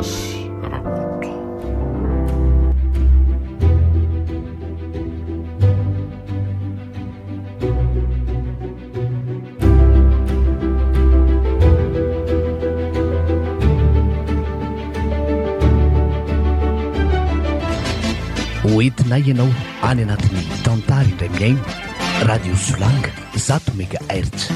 Gasy Rakoto. Hoentinay ianao any anatin'ny tantara indray miaino radio Solanga 100 MHz.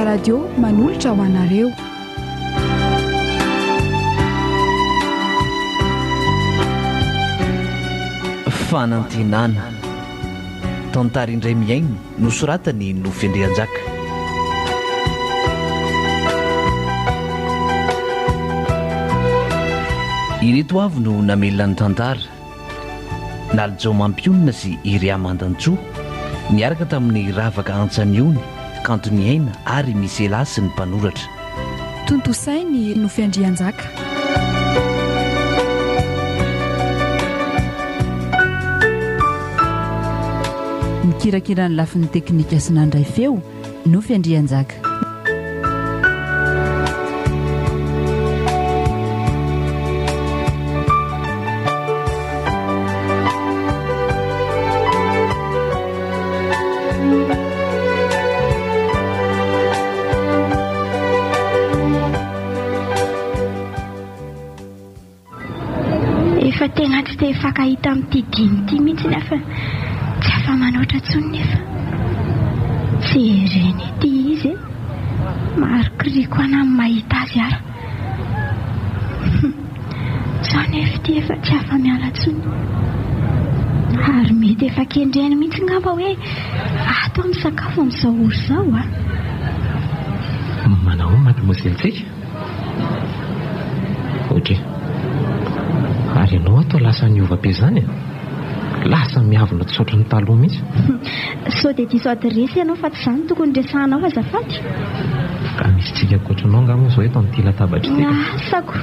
Radio manolotra ho anareo. Fanantenana tantara indray miaino nosoratany Nofy Andrianjaka. Ireto avy no namelona ny tantara Naljao Mampionina sy Iria Mandanjoa niaraka tamin'ny Ravaka Antsaniony kanto ny aina ary misy elasy ny mpanoratra. Tontosainy Nofy Andrianjaka. Mikirakira ny lafin'ny teknika sy nandray feo Nofy Andrianjaka. Tena tsy te fakahita amin'ity dimy ity mihitsy nefa tsy afa-manoatra tsony nefa jereny ity izy marikiriko ana amin'ny mahita azy ara zao nefa ity efa tsy afa-miala tsony ary mety efa kendreny mihitsy ngamba hoe ato amin'ny sakafo amin'izao ory zao manao mademoiselle ohatra ary ianao atao lasa niova be zany lasa miavona tsotra ny taloha mihitsy. So dia diso adresy ianao fa tsy izany tokony resahanao azafady ka misy tsika ankoatranao ngamo zao eto amin'ity latabatra ity asako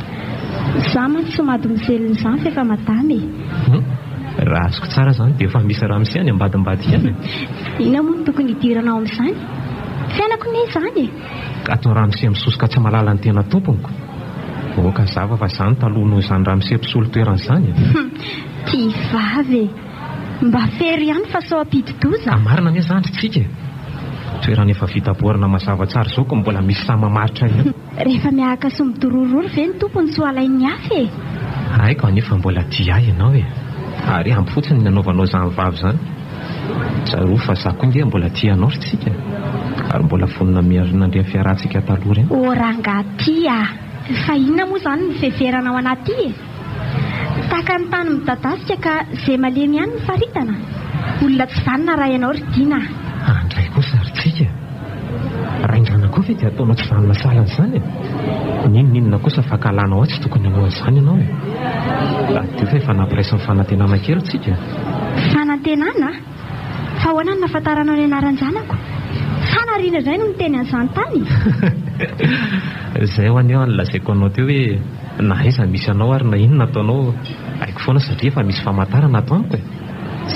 za mantsy somady mizelona izany fa efa madamy raha azoko tsara zany dia efa misy raha misy any ambadimbadika any ina moa no tokony hidiranao amin'izany fiainako ne izany ka atao raha misy misosoka tsy malala ny tena tomponiko oka zava fa zany taloha noho izany raha misepitsolo toeran'izany tia vavy mba fery ihany fa sao ampidi-doza marina anie zandry tsika toerana efa vitaboarina mazava tsara zao ko mbola misy sa mamaritra ihany rehefa miahaka sy midororory ve ny tompony sy hoalain'ny afy aiko anefa mbola tia ahy ianao ary ampy fotsiny ny anaovanao zany vavy zany tsaroa fa za koa nge mbola tianao ry tsika ary mbola fonina miarina ndrea fiarantsika taloha reny orangatia fa inona moa zany ny feferana ao anaty taka ny tany midadasika ka zay malemy ihany ny faritana olona tsy vanina raha ianao ry dina andray kosa ry tsika raindrana koa ve dia ataonao tsy vanina salana zany ninonninona kosa fahakalana ao tsy tokony anao an'izany ianao dio fa efa nampiraisy ny fanantenana kely tsika fanantenana fa ahoana ny nafantaranao ny anaran-janako fanarina izay no niteny an'izany tany zay ho aneo nylazaiko anao teo hoe na aiza misy anao ary na inona ataonao aiko foana satria efa misy famantarana ato amiko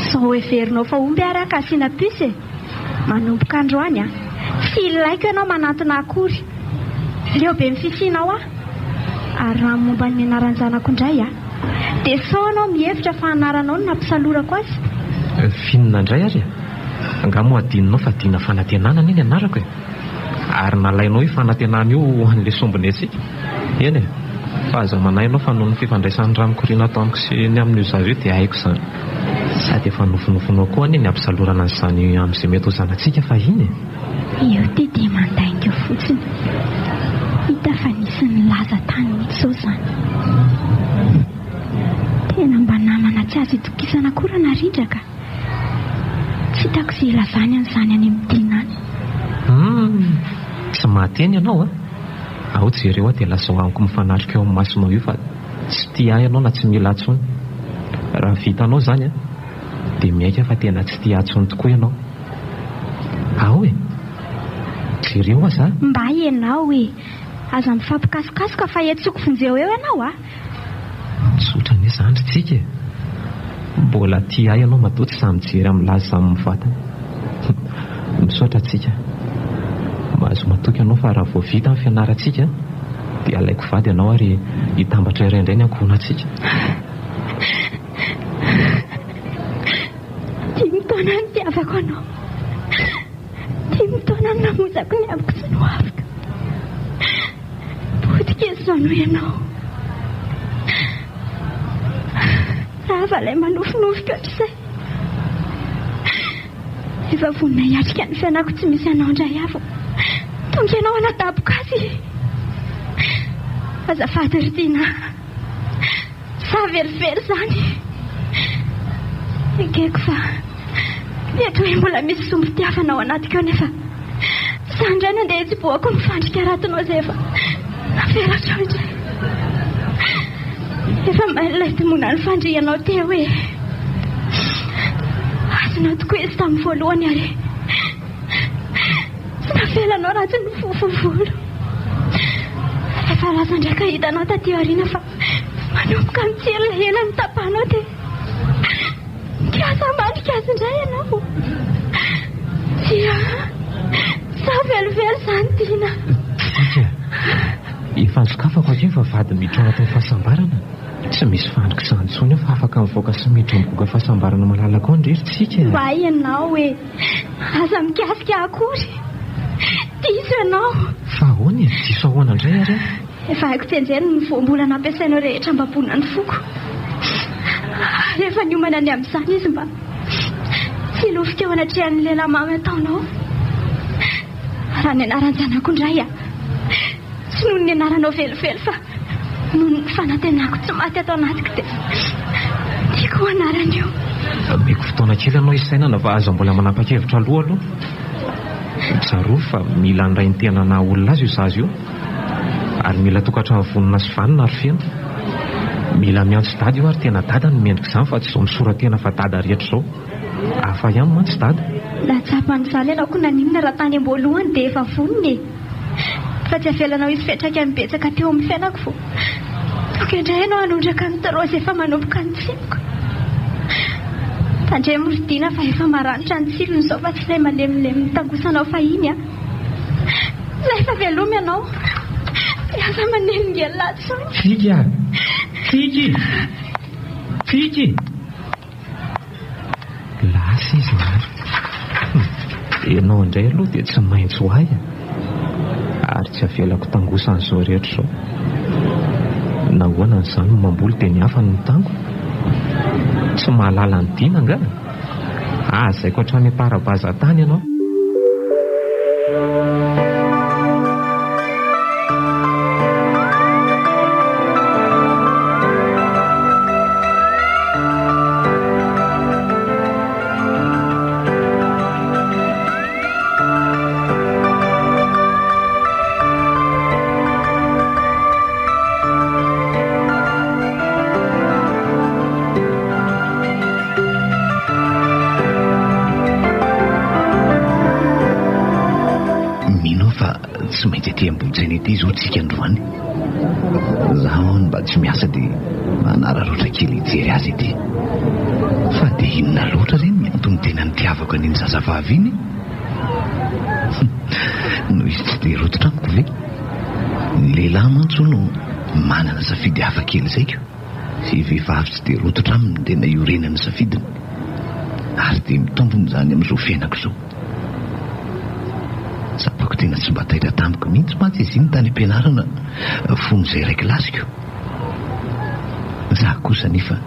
sao eferinao fa omby ary aka asiana pisy manomboka androany tsy ilaiko ianao manantona akory leo be mifisianao ary raha momba ny anaran-janako indray dia sao anao mihevitra fa anaranao no nampisalorako azy finina indray ary angamo adininao fa dina fanantenana iny anarako ary nalainao io fanantenana io hoan'le sombony atsika eny fa aza manainao fa noho ny fifandraisan'ny ranokorina ato amiko sy ny amin'io zaveo dia haiko izany sady efa nofinofinao koa any ny ampisalorana an'izany amin'izay mety ho zanatsika fa iny io ty dia mandainga fotsiny hita fa nisy ny laza tany mihitsy zao zany tena mba namana tsy azo itokisana koa raha narindraka tsy hitako izay ilazany an'izany any amin'ny dina any tsy mahateny ianao ao jereo dia lasa ho amiko mifanatrika eo amin'ny masonao io fa tsy tia ahy ianao na tsy mila atsony. Raha vitanao zany a dia miaika fa tena tsy tia atsony tokoa ianao. Ao e, jereo aza mba ianao e, aza mifampikasokasoka fa etsoko vonjeo eo ianao a. tsotra ny zandry tsika e, mbola tia ahy ianao matoa tsy samy jery amin'ny lazy samy mivatana. Misaotra tsika, mahazo matoky ianao fa raha vao vita amin'ny fianarantsika dia alaiko vady ianao ary hitambatra iray indray ny ankohonantsika. Dimy taona ny tiavako anao, dimy taona ny namozako ny aviko sy no afaka. Potika izao no ianao, raha valay manofinofika ohatr'izay. Efa vonina hiatrika ny fiainako tsy misy anao indray avo, tonga ianao anadaboka azy. Azafady ry tiana, sa verivery zany. Ekeko fa mety hoe mbola misy sombitiavanao anatiko nefa za indray nandeha hitsiboako nifandrika ratinao izay efa navelatra indray. Efa mailay timona ny fandrianao teo hoe azonao tokoa izy tamin'ny voalohany ary tsy navelanao raha tsy nifofovolo. Efa lasa ndraika hitanao taty aoriana fa manomboka mitsely hela ny tapanao dia kiasa mandrika azy indray ianao. Tia sa velively zany tiana. Efa nysokafako akeo fa vady miditra ao anatin'ny fahasambarana. Tsy misy fandrika izany intsony fa afaka mivoaka sy miditra mivoaka fahasambarana malalaka ao indrery tsika. Mba ianao hoe aza mikasika akory, diso ianao. Fa ahoana e, diso ahoana indray ary? Efa haiko tsenjeny ny voambolana ampiasainao rehetra mba ponina ny foko. Rehefa niomana ny amin'izany izy mba tsy lofika ao anatrehan'ny lehilahy mamy ataonao. Raha ny anaran-janako indray a tsy noho ny anaranao velively fa noho ny fanantenako tsy maty atao anatiko dia tiako anarany io. Meko fotoana kely ianao isainana fa aza mbola manapa-kevitra aloha. Tsaroa fa mila andray ny tena na olona azy io zazy io, ary mila tokatrano vonona sy vanina ary feno. Mila miantso dada io ary tena dada ny mendrika izany fa tsy izao misoratena fa dada rehetra izao. Hafa ihany mantsy dada. Latsapan'izany ianao koa naninona raha tany am-boalohany dia efa vonony e. Fa tsy avelanao izy fetraka mibetsaka teo amin'ny fiainako fo. Toka indray ianao hanondraka ny tarosy efa manomboka ny tsimoko. Tandray moridiana fa efa maranitra ny tsilony izao fa tsy ilay malemilemy tangosanao fahiny a. Ilay efa velomy ianao dia aza manelingely latsony. Fika! Fiky! Fiky! Lasa izy maro. Ianao indray aloha dia tsy maintsy ho ahy ary tsy avelako tangosan'izao rehetra izao. Nahoana n'izany mamboly dia ny hafa ny tango. Tsy mahalala ny dina nga. Azaiko hatrany am-parabaza tany ianao. Tsy maintsy aty ambojany ity izao tsika androany. Zaho mba tsy miasa dia manararoatra kely hijery azy ity. Fa dia inona loatra ireny miantony tena nitiavako an'iny zazavavy iny. No izy tsy dia rototra amiko ve? Ny lehilahy mantsy no manana safidy hafa kely zaiko. Sy vehivavy tsy dia rototra aminy tena iorenany safidiny. Ary dia mitombony izany amin'izao fiainako izao. Sapako tena tsy mba taitra tamiko mihitsy mantsy izy iny tany am-pianarana fony izay ray kilasiko. Za kosa nefa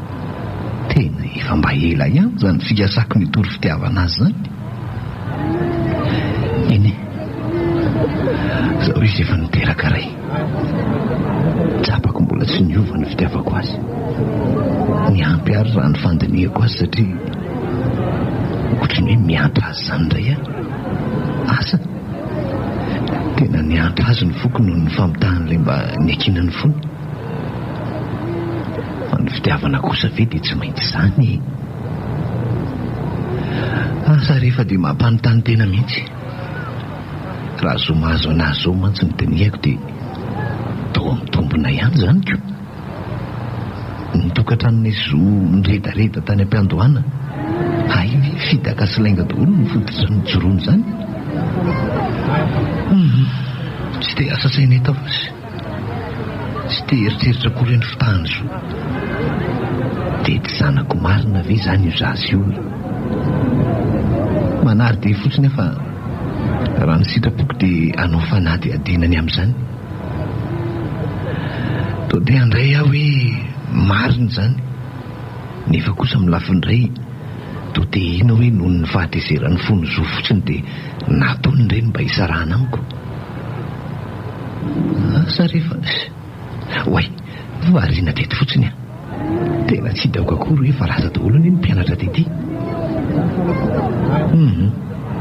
tena efa mba ela ihany izany fikasako nitory fitiavana azy zany. Eny zao izy efa niteraka ray. Sapako mbola tsy niova ny fitiavako azy. Ny ampy ary raha ny fandinihako azy satria ohatrany hoe miantra azy zany indray asa. Tena niantra azy ny foko noho ny famitahan'ilay mba niakinany fony. fitiavana kosa ve dia tsy maintsy izany. Asa rehefa dia mampanontany tena mihitsy. Raha zo mahazo anazy zao mantsy ny diniako dia tao amin'ny tombona ihany izany ko. Ny tokantranonay zo niredareda tany am-piandohana, ay fitaka sy lainga daholo ny fototra ny joroany izany. Tsy dia asa sainay tao fa tsy dia eritreritra kory ny fitahany zo. Dia tsy zanako marina ve izany io zazy io? Manary dia fotsiny fa raha ny sitrapoky dia hanao fanahy adinany amin'izany. To dia handray aho hoe marina izany, nefa kosa amin'ny lafindray to dia ina hoe noho ny fahatezerany fony zo fotsiny dia nataony ireny mba hisarahana amiko. Asa rehefa oay variana teto fotsiny a, tena tsy hitako akory hoe fa raza daholo ny mpianatra tety.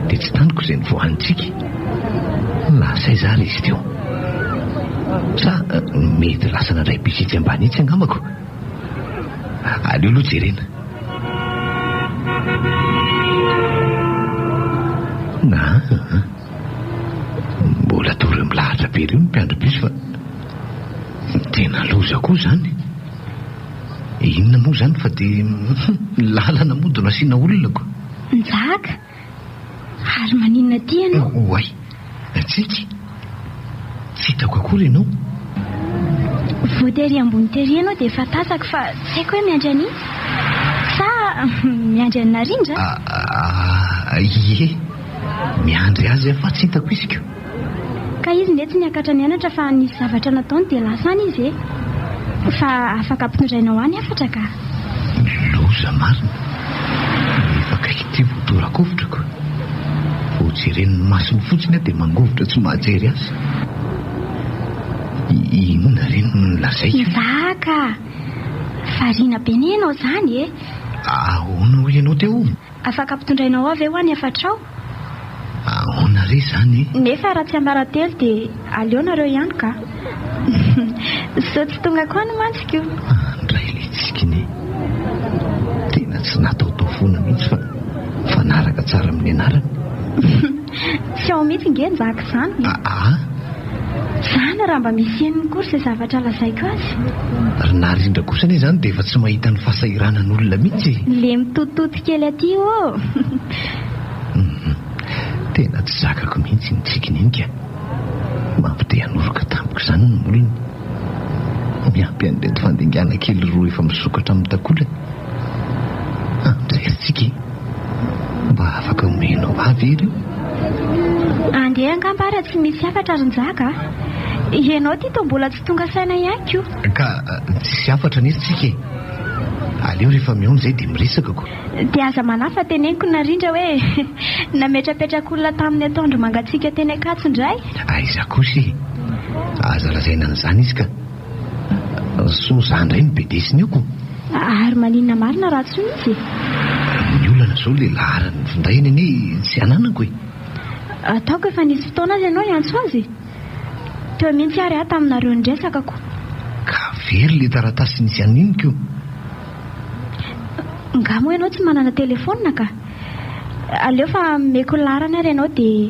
Dia tsy taniko izay ny vohanitsika. Lasa izary izy teo. Sa mety lasana indray pisitsy ambany itsy angamako. Aleo aloha jerena. Mbola tory milahatra be reo ny mpiandro-piso fa tena loza koa izany. Inona moa izany fa dia lalana modona asiana olona ko. Njaka ary maninona ty ianao? Oay, tsika tsy hitako akory ianao. Voatery ambony tery ianao dia efa tasako fa tsy haiko hoe miandry an'iny sa miandry an'ny narindra? Ie, miandry azy fa tsy hitako izy ko. Ka izy nety niakatra nianatra fa nisy zavatra nataony dia lasany izy e. Fa afaka ampitondrainao any afatra ka. Loza marina. Efa kaiky ty voatorakovitra ko. Hojeren'ny masony fotsiny dia mangovitra tsy mahajery azy. Inona reny no lazay? Zaka farina be ny ianao izany e. Ahoana ho ianao teo? Afaka ampitondrainao avy eo any afatrao. Ahoana re izany? Nefa raha tsy ambaratelo dia aleonareo ihany ka. So tsy tonga koa no mantsiko. Andray le tsikiny. Tena tsy natao tao foana mihitsy fa fanaraka tsara amin'ny anarany. Tsy ao mihitsy nge njaka izany. Zana raha mba misy eniny kory izay zavatra lazaiko azy. Ry narindra kosa anie izany dia efa tsy mahita ny fahasahiranan'olona mihitsy. Le mitototo kely aty ô. Tena tsy zakako mihitsy ny tsikiny iny ka. Mampite hanoroka tampoka izany ny olona. Miampy an'ilay fandingana kely roa efa misokatra amin'ny takolany. Andreritsika mba afaka omenao avy ireo. Andeha angambara tsy misy afatra rinjaka. Ianao ty to mbola tsy tonga saina ihany ko. Ka tsisy afatra nisy tsika. Aleo rehefa mihaona izay dia miresaka ko. Dia aza manafa teneniko narindra hoe nametrapetrakolona tamin'ny ataondro mangatsika teny Akatso indray. Aiza kosa aza lazaina an'izany izy ka. So za indray ny bedesiny io ko. Ary maninona marina raha tsy misy. Ny olana izao le laharany findainy anie tsy ananako e. Ataoko efa nisy fotoana azy ianao iantso azy. Teo mihitsy ary aho taminareo nidresaka ko. Ka very le taratasy nisy an'iny ko. Ngamo ianao tsy manana telefona ka. Aleo fa meko larana ary ianao dia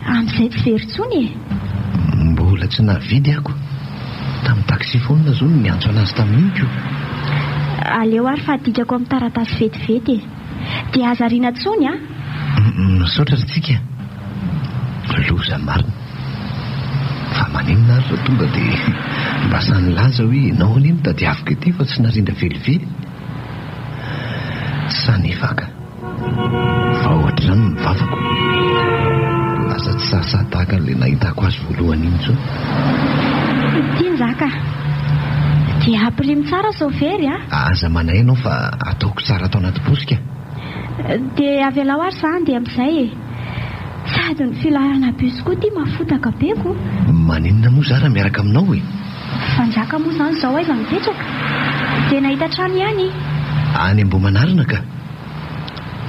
amin'izay tsy veritsony e. Mbola tsy navidy ako. Tamin'ny taxifona zao no niantso anazy tamin'iny ko. Aleo ary fa adikako amin'ny taratasy vetivety e. Dia azariana tsony a. Misaotra tsika. Loza marina. Fa maninona ary raha tonga dia mba sany laza hoe ianao anie mitadiaviko ety fa tsy narindra velively. Sanefa ka fa ohatra izany ny vavako lasa tsy sasa tahaka an'ilay nahitako azy voalohany iny zao. Tianjaka dia ampirimy tsara sao very a. Aza manay ianao fa ataoko tsara atao anaty posika. Dia avy alao ary izany dia amin'izay e. Sady ny filarana bus koa ty mafotaka be ko. Maninona moa zara miaraka aminao e? Fanjaka moa izany izao aiza mipetraka. Dia nahita trano ihany. Any Amboamanarina ka.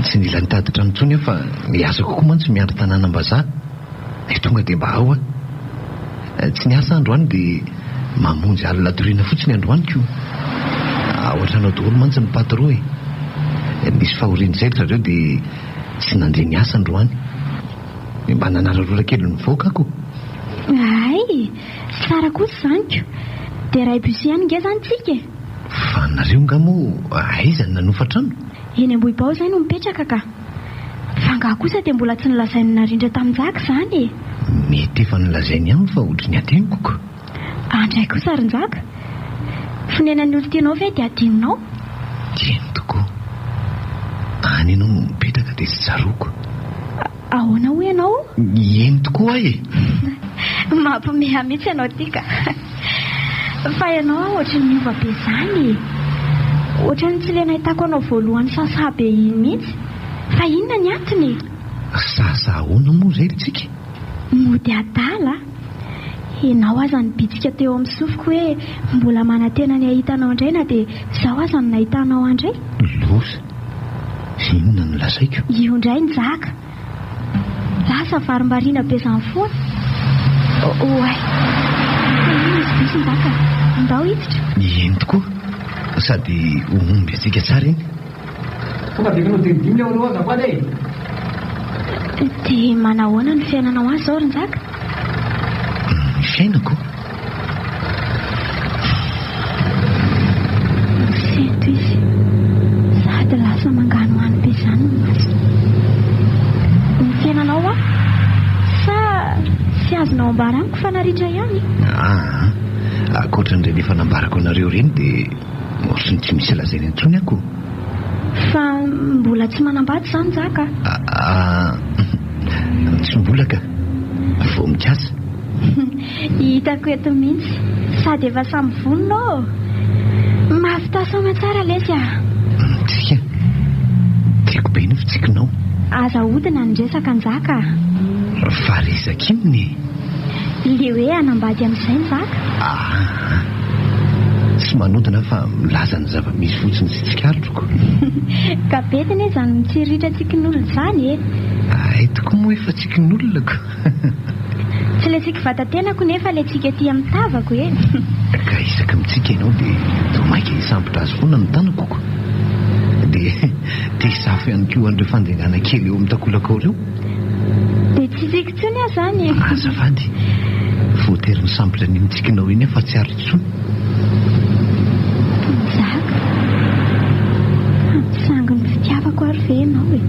Tsy nila nitady trano intsony aho fa niasa kokoa mantsy miandry tanànam-bazaha. Tonga dia mba ao a. Tsy niasa androany dia mamonjy alina toriana fotsiny androany ko. ohatranao daholo mantsy ny patro misy fahoriany zay zareo dia tsy nandeha ny asa androany. Mba nanararora kely ny voaka ako. Ay, tsara kosa zaniko. Dia ray bus ihany nge zany tsika. Fa nareo nga moa aiza ny nanofatrano? Eny Ambohibao zay no mipetraka ka. Fa nga kosa dia mbola tsy nilazainy narindra tamin'Jaka zany. Mety efa nilazainy ihany fa ohatry ny ateniko. Andray kosa Arinjaka. Fonenany olo tianao ve dia adinonao? Tiany tokoa. Any ianao no mipetraka dia tsy tsaroako. Ahoana ho ianao? Eny tokoa e. Mampimeha mihitsy ianao tika. Fa ianao ohatry ny miova be zany. Ohatry ny tsy le nahitako anao voalohany sasa be iny mihitsy. Fa inona ny antony? Sasa ahoana moa zay tsika? Mody adala. Ianao aza ny bitsika teo amin'ny sofiko hoe mbola manantena ny ahitanao indray na dia zaho aza ny nahitanao andray. Losa. Inona no lazaiko? Io indray ny Jaka. Lasa varimbariana be zany foana. Oay. Misy bisy ny Jaka. Ndao hiditra. Eny tokoa. Sady omby antsika tsara iny. Tonga dia kanao dimidimy ilay aloha azafady e. Dia manahoana ny fiainanao azy zao Arinjaka? Ny fiainako? Sento izy. Sady lasa mangano any be zany ny maso. Ny fiainanao a? Sa tsy azonao ambaraniko fa naritra ihany? Akoatran'ireny efa nambarako anareo reny dia ohatry ny tsy misy lazainy intsony ako. Fa mbola tsy manambady zany Jaka? Tsy mbola ka. Vao mikasa. Hitako eto mihitsy. Sady efa samy vononao. Mahafitasoma tsara lesy a. Tsika. Tiako be ny fitsikinao. Aza hodina ny resaka ny Jaka. Fa resaka inony. Le hoe anambady amin'izay ny Jaka. Tsy manodina fa milaza ny zava-misy fotsiny sy tsikarotroko. Kapetiny e zany mitsiritra tsikin'olona zany e. Ay tokoa moa efa tsikin'olonako. Tsy le tsika vatantenako nefa le tsika ety amin'ny tavako e. Ka isaka mitsika ianao dia maika hisambotra azy foana ny tanakoko. Dia hisafo ihany koa an'ireo fandengana kely eo amin'ny takolaka ireo. Dia tsy tsika tsony aho zany. Azafady. Voatery misambotra ny mitsikinao iny fa tsy aro-tsony. Jaka. Ampisango ny fitiavako ary ve ianao e.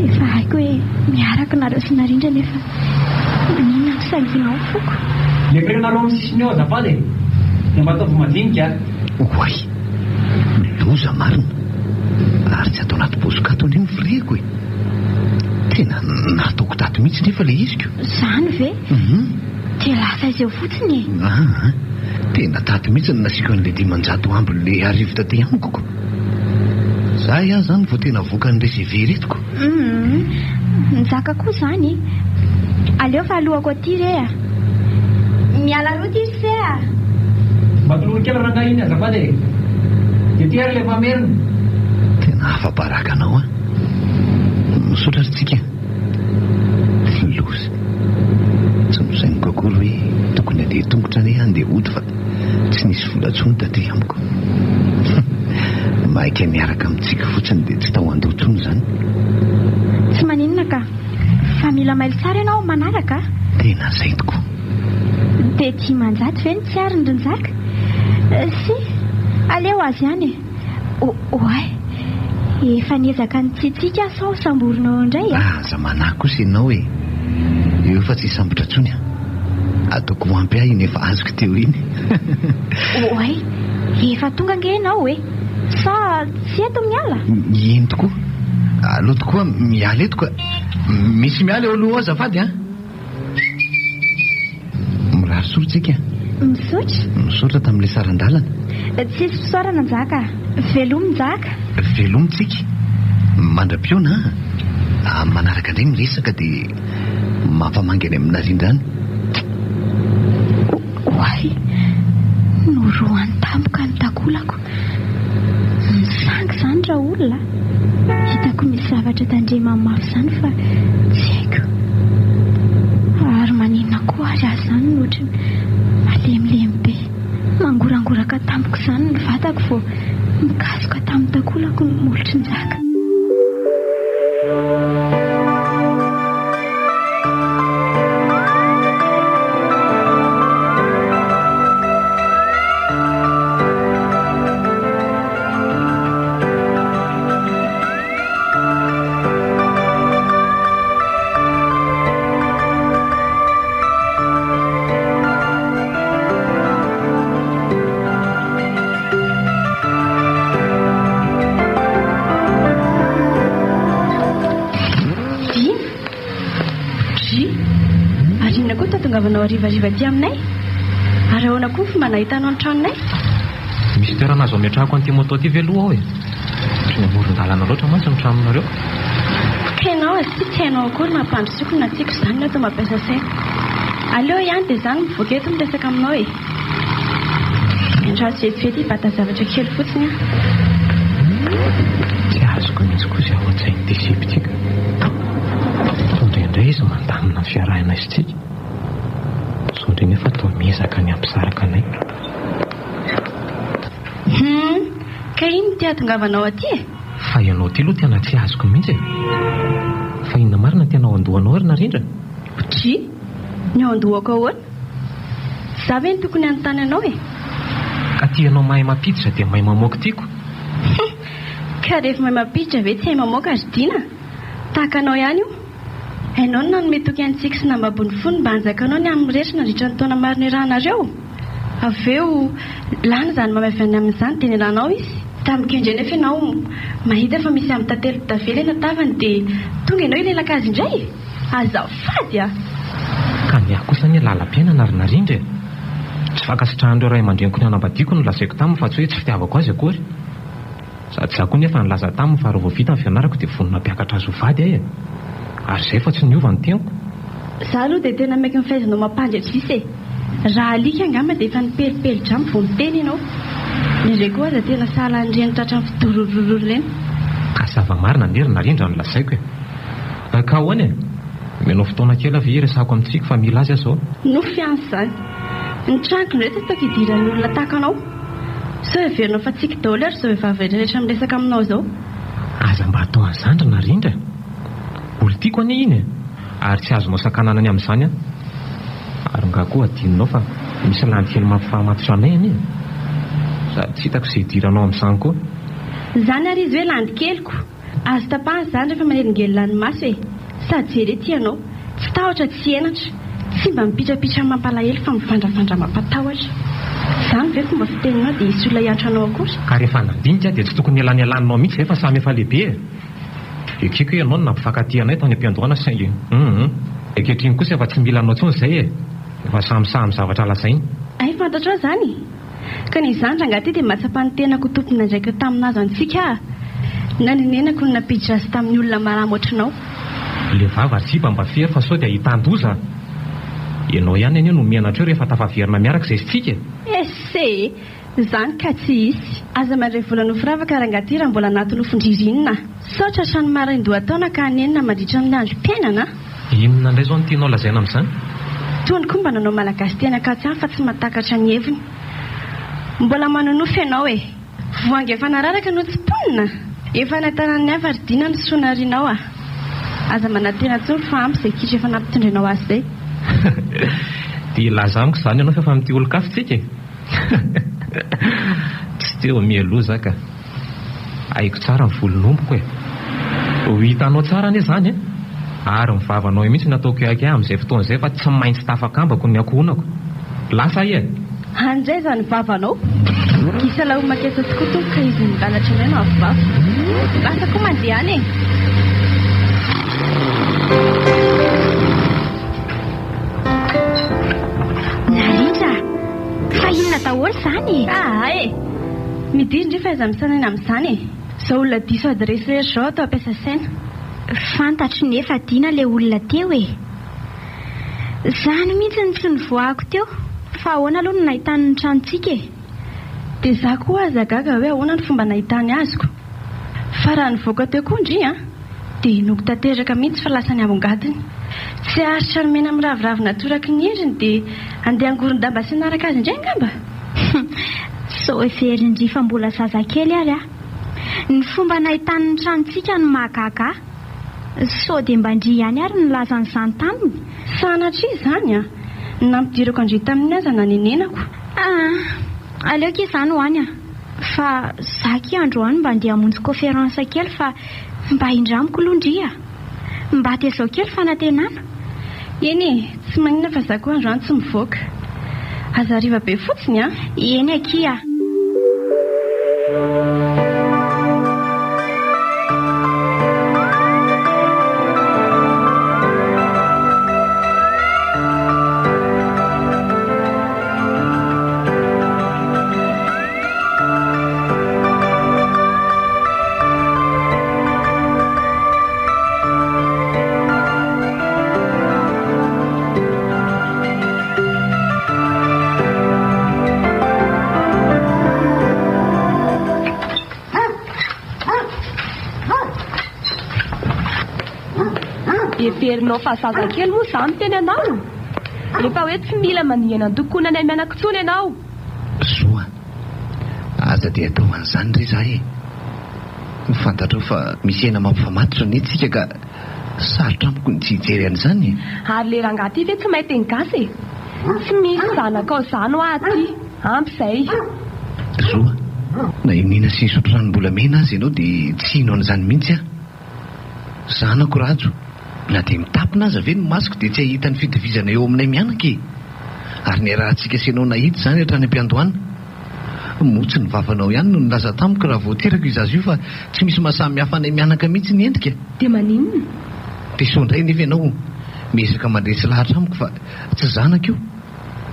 Efa haiko hoe miaraka nareo sy narindra nefa inona ny sanginao foko. Leverina amin'ny sisiny eo azafady e. Dia mba ataovy madinika. Oay. Loza marina. Ary tsy atao anaty bozikato ny fireko e. Tena nataoko tato mihitsy nefa le iziko. Zany ve? Dia lasa izay fotsiny e. Tena tato mihitsy ny nasiko an'le 500 ambiny le arivo taty amiko. Za iaho zany vao tena voaka ny reseve retiko. Ny Jaka koa zany. Aleo fa alohako aty re a. Miala aloha ty se a. Mba toloro kely rangahy iny azafady e. Dia ty ary le famerina. Tena afa-baraka anao a. Misaotra ry tsika. Loza. Tsy misainiko akory hoe tokony andeha tongotra ne andeha hody fa tsy nisy vola-tsony taty amiko. Maika miaraka amintsika fotsiny dia tsy tao andoha tsony zany. Tsy maninona ka. Fa mila mailo tsara ianao manaraka. Tena zay tokoa. Dia 10 ve ny tsy ariny ry Jaka? Si, aleo azy ihany. Oay. Efa niezaka ny tsitsika sao samborinao indray a. Aza manahy kosa ianao e. Eo fa tsy sambotra tsony a. Ataoko ampy ahy iny efa azoko teo iny. Oay. Efa tonga nge ianao e. Sa tsy eto miala? Iny tokoa. Aleo tokoa miala eto ka. Misy miala eo aloha azafady a. Mirary sorotsika. Misaotra? Misaotra tamin'ilay sarandalana. Tsisy fisaorana Jaka. Velomy Jaka. Velomy tsika. Mandra-piona manaraka indray miresaka dia mampamangany amin'narindrany. Oay. Noroany tampoka ny takolako. Misangy zany raha olona. Hitako misy zavatra tandremany mafy zany fa tsy haiko. Ary maninona koa azy azy zany ohatrany malemilemy be. Mangorangoraka tampoka zany ny vatako. fahitako vao mikasika tamin'ny takolako ny molotry ny zaka. Tongavana arivariva aty aminay ary ahoana koa fomba nahitanao ny tranonay? Misy toerana azo ametrahako an'ity moto aty veloha aho e. Tsy namoron-dalana loatra mantsy ny tranonareo. Ka ianao tsy hainao akory mampandrosoko na tiako izany natao mampiasa saina. Aleo ihany dia izany mivoaka eto miresaka aminao e. Andraso vetivety hibata zavatra kely fotsiny tsy azoko mihitsy koa izay ao an-tsainy ity sipitika. Indraindray izy mandamina ny fiarahana izy tsika. Sondry nefa toa miezaka ny ampisaraka anay. Ka iny ty ahatongavanao aty e? Fa ianao ty aloha tena tsy azoko mihitsy e. Fa inona marina tena ao andohanao ary narindra? Ny ao andohako ahoana? Za ve ny tokony anontany anao e? Ka tianao mahay mampiditra dia mahay mamoaka tiako. Ka rehefa mahay mampiditra ve tsy hay mamoaka azy dina? Tahaka anao ihany io. Hainao no nanome toky antsika sy nambabony fony mba hanjakanao ny amin'ny rehetra nandritra ny taona maro ny rahanareo. Avy eo lany izany mamavany amin'izany dia niranao izy. Tamiko indray nefa ianao mahita fa misy amin'ny tantely tavela eny an-tavany dia tonga ianao ilelaka azy indray. Azafady a! Ka ny ahy kosa ny lalam-piainana ary narindra. Tsy fankasitrahan'ireo ray aman-dreniko ny anambadiako no lazaiko taminy fa tsy hoe tsy fitiavako azy akory. Sady za koa nefa nilaza taminy fa rehefa vita ny fianarako dia vonona mpiakatra azy ho vady ahy e. Ary izay fa tsy niova ny tenako. Za aloha dia tena maiky mifaizanao mampandry vise. Raha alika angamba dia efa nipelipely dramo vao miteny ianao. Ny iray koa aza tena sahala nireny tratra ny fidororororo ireny. Ka zava-marina nery narindra no lazaiko e. Ka ahoana e? Menao fotoana kely avy iresahako amintsika fa mila azy azao. No fiansy izany. Ny tranoko indray tsy toaka hidiran'ny olona tahaka anao. Sao heverinao fa tsika daholo ary izao vehivavy rehetra miresaka aminao izao. Aza mba atao an'izany ry narindra. Olo tiako anie iny e. Ary tsy azonao sakanana any amin'izany a. Ary nga koa adininao fa misy lany kely mampifahamatrotra anay anie. Sady tsy hitako izay hidiranao amin'izany koa. Izany ary izy hoe landy keliko. Azo tapahana izany rehefa manerongely lanomaso e. Sady jere ty ianao. Tsy tahotra tsy henatra. Tsy mba mipitrapitra mampalahelo fa mivandravandra mampatahotra. Izany ve fomba fiteninao dia hisy olona hiantra anao akory. Ka rehefa nandinika dia tsy tokony elaninao mihitsy efa samy efa lehibe e. Ekeko ianao no nampifankatia anay tany am-piandohana saingy. Ankehitriny kosa efa tsy mila anao intsony izay e. Efa samysamy zavatra lasainy. Ay fantatra ao izany. Ka ny izany rangaty dia mahatsapa ny tenako tompona ndraika taminazo antsika. Naninenako no napiditra azy tamin'ny olona maramo ohatranao. Le vava artsipa mba fery fa sao dia hitandoza. Ianao ihany anie no mianatra eo rehefa tafaverina miaraka izay isitsika. Ese, izany ka tsy hisy. Aza mandray volana ho firavaka rangaty raha mbola anaty nofon-dririnina. Saotra trano marain-doha-taona ka hanenina mandritra ny androm-piainana. Inona indray izao no tianao lazaina amin'izany? Tony koa mba nanao malagasy tena katsy fa tsy mahatakatra ny heviny. Mbola manonofy ianao e. Voangy efa nararaka no tsy ponina. Efa natanan'ny avy ary dina ny sonarinao a. Aza manatena tsony fa ampy izay kitra efa nampitondrinao azy izay. Dia laza amiko izany ianao fa efa mity olo-kafo tsika e. Tsy teo mialoha zaka. Haiko tsara ny volonomboko e. Ho hitanao tsara anie izany e. Ary ny vavanao mihitsy nataoko ihaka amin'izay fotoana izay fa tsy maintsy tafakambako ny akohonako. Lasa ie. Andray izany vavanao. Kisa lahu makesa tokoa toa ka izy migalatra indray no avovavo. Lasa koa mandeha any e. Narindra, fa inona daholo izany? E. Midiry ndray fa aiza misanana amin'izany e. Izao olona diso adresy rehetra izao atao ampiasa saina. Fantatro nefa dina le olona teo e. Izany mihitsy ny tsy nivoahako teo. Fa ahoana aloha no nahitany ny tranontsika e. Dia za koa aza gaga hoe ahoana ny fomba nahitany azoko. Fa raha nivoaka teo koa indri dia noko tanteraka mihitsy fa lasa ny avongadiny. Tsy aritra nomena amin'ny raviravina toraky ny endriny dia andeha angoron-damba sy naraka azy indray angamba. sao eferindrifa mbola zazakely ary a. Ny fomba nahitany ny tranontsika no mahagaga. Sao dia mba ndry ihany ary ny lazan'izany taminy. Sanatria izany a. Nampidirako andry tamin'ny aza na nenenako. Aleoko izany ho any a. Fa zaky androany mba ndeha hamonjy conférence kely fa mba indramiko londria. Mba tezao kely fanantenana. Eny tsy maninona fa zako androany tsy mivoaka. Aza riva be fotsiny a. Eny akia. Erinao fa zazakely moa izany teny anao. Efa hoe tsy mila mandiana an-dokoana ny mianakitsony ianao. Soa, aza dia atao an'izany re zahay. Fantatrao fa misy ena mampifamatotra ny tsika ka sarotra amiko ny tsy hijery an'izany. Ary le rangahy ve tsy mahay teny gasy e? Tsy misy zanakao izany ho aty. Ampy izay. Soa, na inina sy sotro ranom-bolamena azy ianao dia tsy hino an'izany mihitsy a. Zanako rajo. Na dia mitapina aza ve ny masoko dia tsy ahita ny fitovizana eo aminay mianaka e. Ary ny rahantsika sy ianao nahita izany hatrany am-piandohana. Motsy ny vavanao ihany no nilaza tamiko raha voaterako izazy io fa tsy misy mahasamy hafa anay mianaka mihitsy ny endrika. Dia maninona? Dia so indray nefa ianao miezaka mandresy lahatra amiko fa tsy zanako io.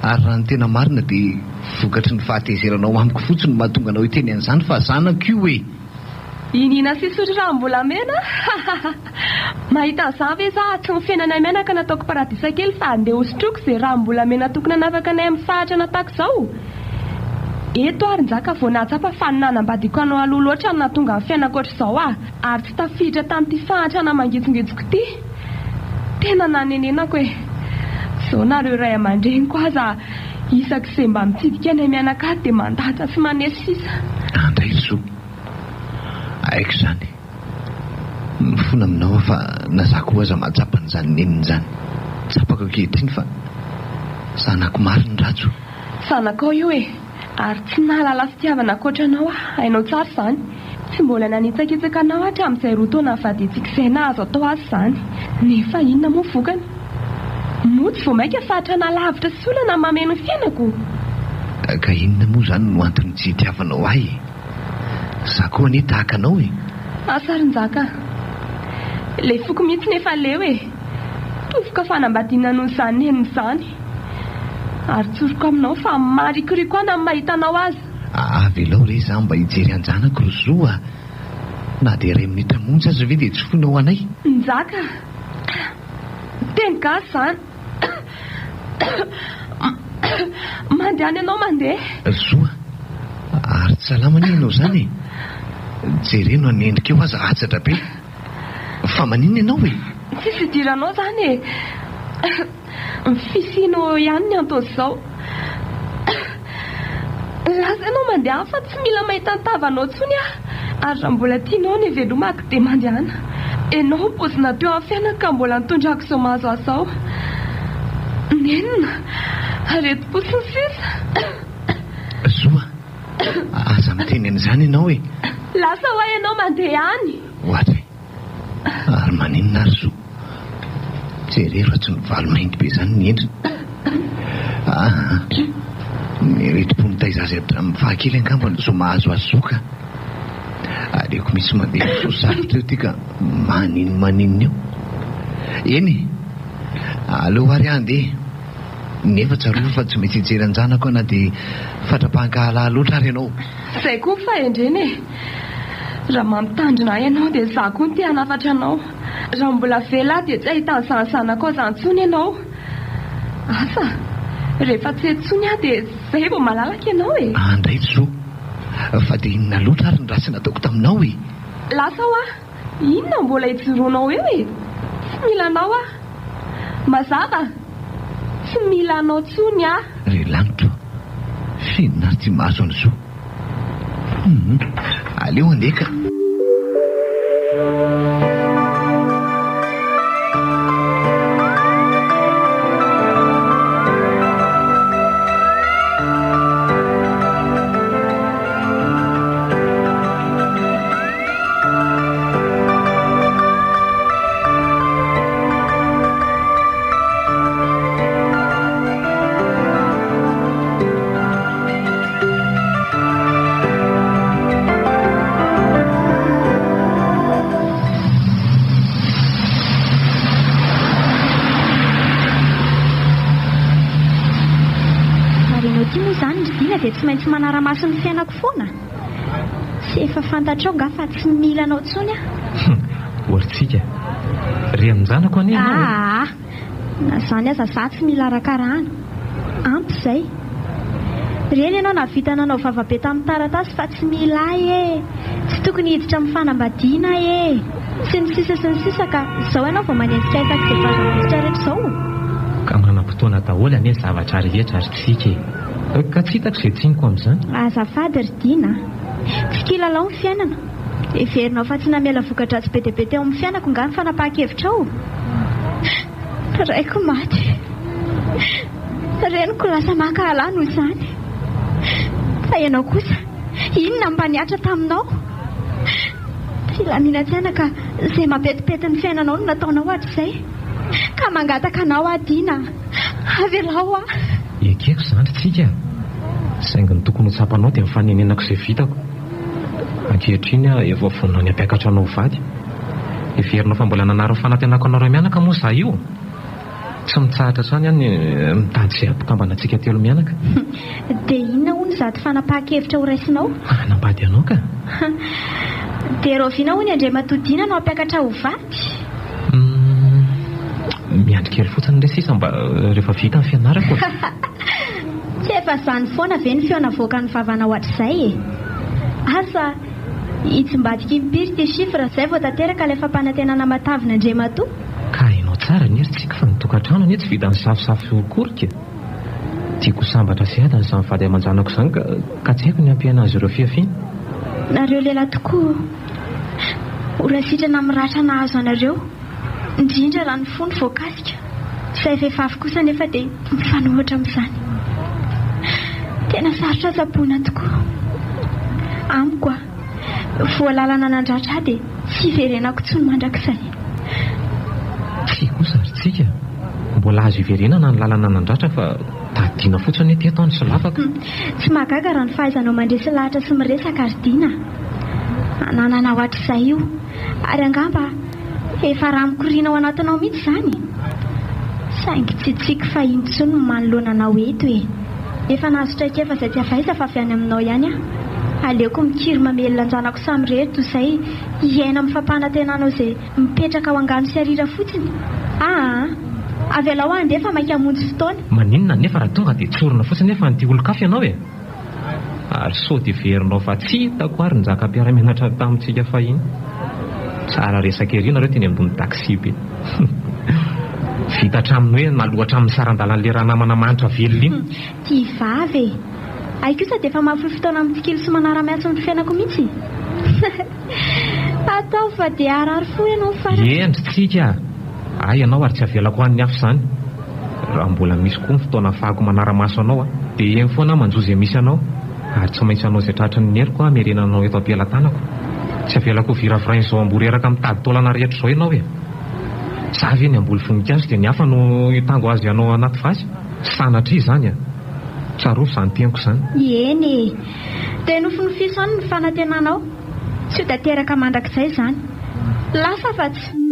Ary raha ny tena marina dia vokatry ny fahatezeranao amiko fotsiny no mahatonga anao hiteny an'izany fa zanako io e. Inina sy sotro ranom-bolamena? Mahita an'izany ve za tsy mifenana mianaka nataoko paradisa kely fa andeha hosotroko izay ranom-bolamena tokony hanafaka anay amin'ny fahatra natako izao. Eto ary njaka vao nahatsapa fa nanambadiko anao aloha loatra no nahatonga ny fiainako ohatr'izao ary tsy tafiditra tamin'ity fahatra namangitsongitsoko ity. Tena nanenenako e. Izao nareo ray aman-dreny koa aza isak'izay mba mitsidika anay mianaka dia mandatra sy manesy sisa. Andray soa. Aiko izany. Mifona aminao fa nazako aza mahatsapa n'izany nenina izany. Tsapako ankehitriny fa zanako mariny rajo. Zanakao io e. Ary tsy nahalala fitiavana ankoatranao hainao tsara izany. Tsy mbola nanitsakitsaka anao hatramin'izay roa taona avadintsika izay nahazo atao azy izany. Nefa inona moa vokany? Motsy vao maika fahatra nalavitra sy olana mameno fiainako. Ka inona moa izany no antony tsy hitiavanao ahy? Za koa anie tahaka anao e. Asarin-jaka. Le foko mihitsy nefa leo e. Tovoka fanambadiana noho izany nenina izany. Ary tsoroko aminao fa marikiriko ana amin'ny mahita anao azy. Avelao re za mba hijery anjanako rozoa. Na dia iray minitra monja aza ve dia tsy fonao anay? Njaka. Teny gasy izany. Mandehany ianao mandeha. Zoa. Ary tsy salama ny ianao izany e. Jereno ny endrika eo aza atsatra be. Fa maninona ianao e? Tsisy idiranao izany e. Fisino ihany ny antony izao. Laza ianao mandeha fa tsy mila mahita ny tavanao tsony ary raha mbola tianao ny velomako dia mandehana. Ianao pozina teo amin'ny fiainana ka mbola nitondrako izao mahazo azao. Nenina aretim-posiny sisa. Zoa, aza miteny an'izany ianao e. Lasa ho ianao mandeha ihany. Ohatra ary maninona ary Zoa? Jerero tsy nivaly mainty be izany ny endriny. Miretim-pony taizazy amin'ny fahakely angambany zao mahazo azy zoka. Aleko misy mandeha sosarotra eo ty ka maninona eo. Eny, aleo ary andeha. Nefa tsaroa fa tsy maintsy hijery anjanako na dia fatrapahakahalaha loatra ary ianao. Izay koa fa endreny e. Raha mampitandrina ianao dia za koa ny tia hanafatra anao. Raha mbola vela dia tsy ahitany zanako izany tsony ianao. Asa, rehefa tsy etsony dia izay vao malalaka ianao e. Andray Zoa. Fa dia inona loatra ary ny raha tsy nataoko taminao e. Lasa ho inona mbola hijoronao eo e. Tsy mila anao mazava. Tsy mila anao tsony Re lanitro. Fininona ary tsy mahazo an'izao. aleo andeka. Tsy maintsy manara-maso ny fiainako foana. Sy efa fantatrao nga fa tsy milanao tsony ohatsika ry amin'njanako anie na zany aza za tsy mila rakarahana ampy izay. Reny ianao navita nanao vavabe tamin'ny taratasy fa tsy milay tsy tokony hiditra amin'ny fanambadiana sy ny sisa ka izao ianao vao manenjika hitako izay vazamiditra rehetra izao ka manam-potoana daholo anie zavatra rehetra ary tsika ka tsy hitako izay tsiniko amin'izany. Azafady ry Dina, tsy kilalao ny fiainana. Everinao fa tsy namela vokatra tsy be dia be teo amin'ny fiainako nga ny fanapahan-kevitrao. Raiko maty. Reniko lasa maka-ala noho izany. Fa ianao kosa, inona mba niatra taminao? Tsy laminantsaina ka izay mampetipety ny fiainanao no nataonao hatrizay. Ka mangataka anao Dina. Avelao ekeko izany tsika. Saingy ny tokony ho tsapanao dia mifanenenako izay vitako. Ankehitriny efa vonona ny ampiakatra anao vady. Everinao fa mbola nanaro fanantenako anao mianaka moa za io. Tsy mitsahatra sany any mitady izay ampikambana-tsika telo mianaka. Dia inona hono zato fanapahan-kevitra ho raisinao? Nambady anao ka. Dia roviana hono Andriamatodiana no ampiakatra ho vady? Miandry kely fotsiny ilay sisa mba rehefa vita ny fianarako. Tsy efa izany foana ve ny feona voaka ny vavana hatrizay asa hitsim-badika impiry ty chifra izay vao tanteraka ilay fampanantenana matavina Andriamatoa. Ka hainao tsara ny herintsika fa ny tokantrano anie tsy vidan'ny safosafo korika. Tiako sambatra sy adany izany vady aman-janako izany ka tsy haiko ny ampiana azy ireo fiafiana. Nareo lehilahy tokoa olona sitrana miratra nahazo anareo indrindra raha ny fony voakasika. Izay vehivavy kosa nefa dia mifanohitra amin'izany. Tena sarotra tsaboana tokoa. Amiko voalalana nandratra dia tsy iverenako tsony mandrakizay. Tsy kosa ry tsika. Mbola azo iverenana ny lalana nandratra fa tadiana fotsiny teto any sy lafaka. Tsy mahagaga raha ny fahaizanao mandresy lahatra sy miresaka ry Dina. Nanana hatrizay io ary angamba efa raha mikoriana ao anatinao mihitsy izany. Saingy tsy tsiky fa intsony no manoloana anao eto efa nahazo traikefa izay tsy avaiza fa avy any aminao ihany aleoko mikiry mamelona anjanako samy rehetra izay hiaina amin'ny fampanantenanao izay mipetraka ao angano sy arira fotsiny. Avelao andefa maika hamonjy fotoana. Maninona nefa raha tonga dia tsorona fotsiny efa ny olo-kafy ianao ary sao dia verinao fa tsy hitako ary njaka mpiara-mianatra tamintsika fahiny. Tsara resaka ery nareo teny ambony taksi be. Vita hatraminy hoe nalohatra amin'ny saran-dalan'le raha namana manitra velona iny. Ty vavy ay kosa dia efa mahafoy fotoana amin'ny tsikilo sy manara-miasa ny fiainako mihitsy. Atao fa dia arary fo ianao farany. Endry tsika. Ay ianao ary tsy avelako an'ny hafa izany. Raha mbola misy koa ny fotoana ahafahako manara-maso anao dia eny foana manjozy izay misy anao ary tsy maintsy anao izay tratry ny heriko merenanao eto am-pelantanako. Tsy avelako virafrain izao ambory eraka mitady taolana rehetra izao ianao Savy eny amboly voninkazo dia ny hafa no hitango azy ianao anaty vasy. Sanatria izany Tsaro izany teniko izany. Eny dia nofinofisany ny fanantenanao. Tsy ho tanteraka mandrakizay izany. Lasa afa-tsy.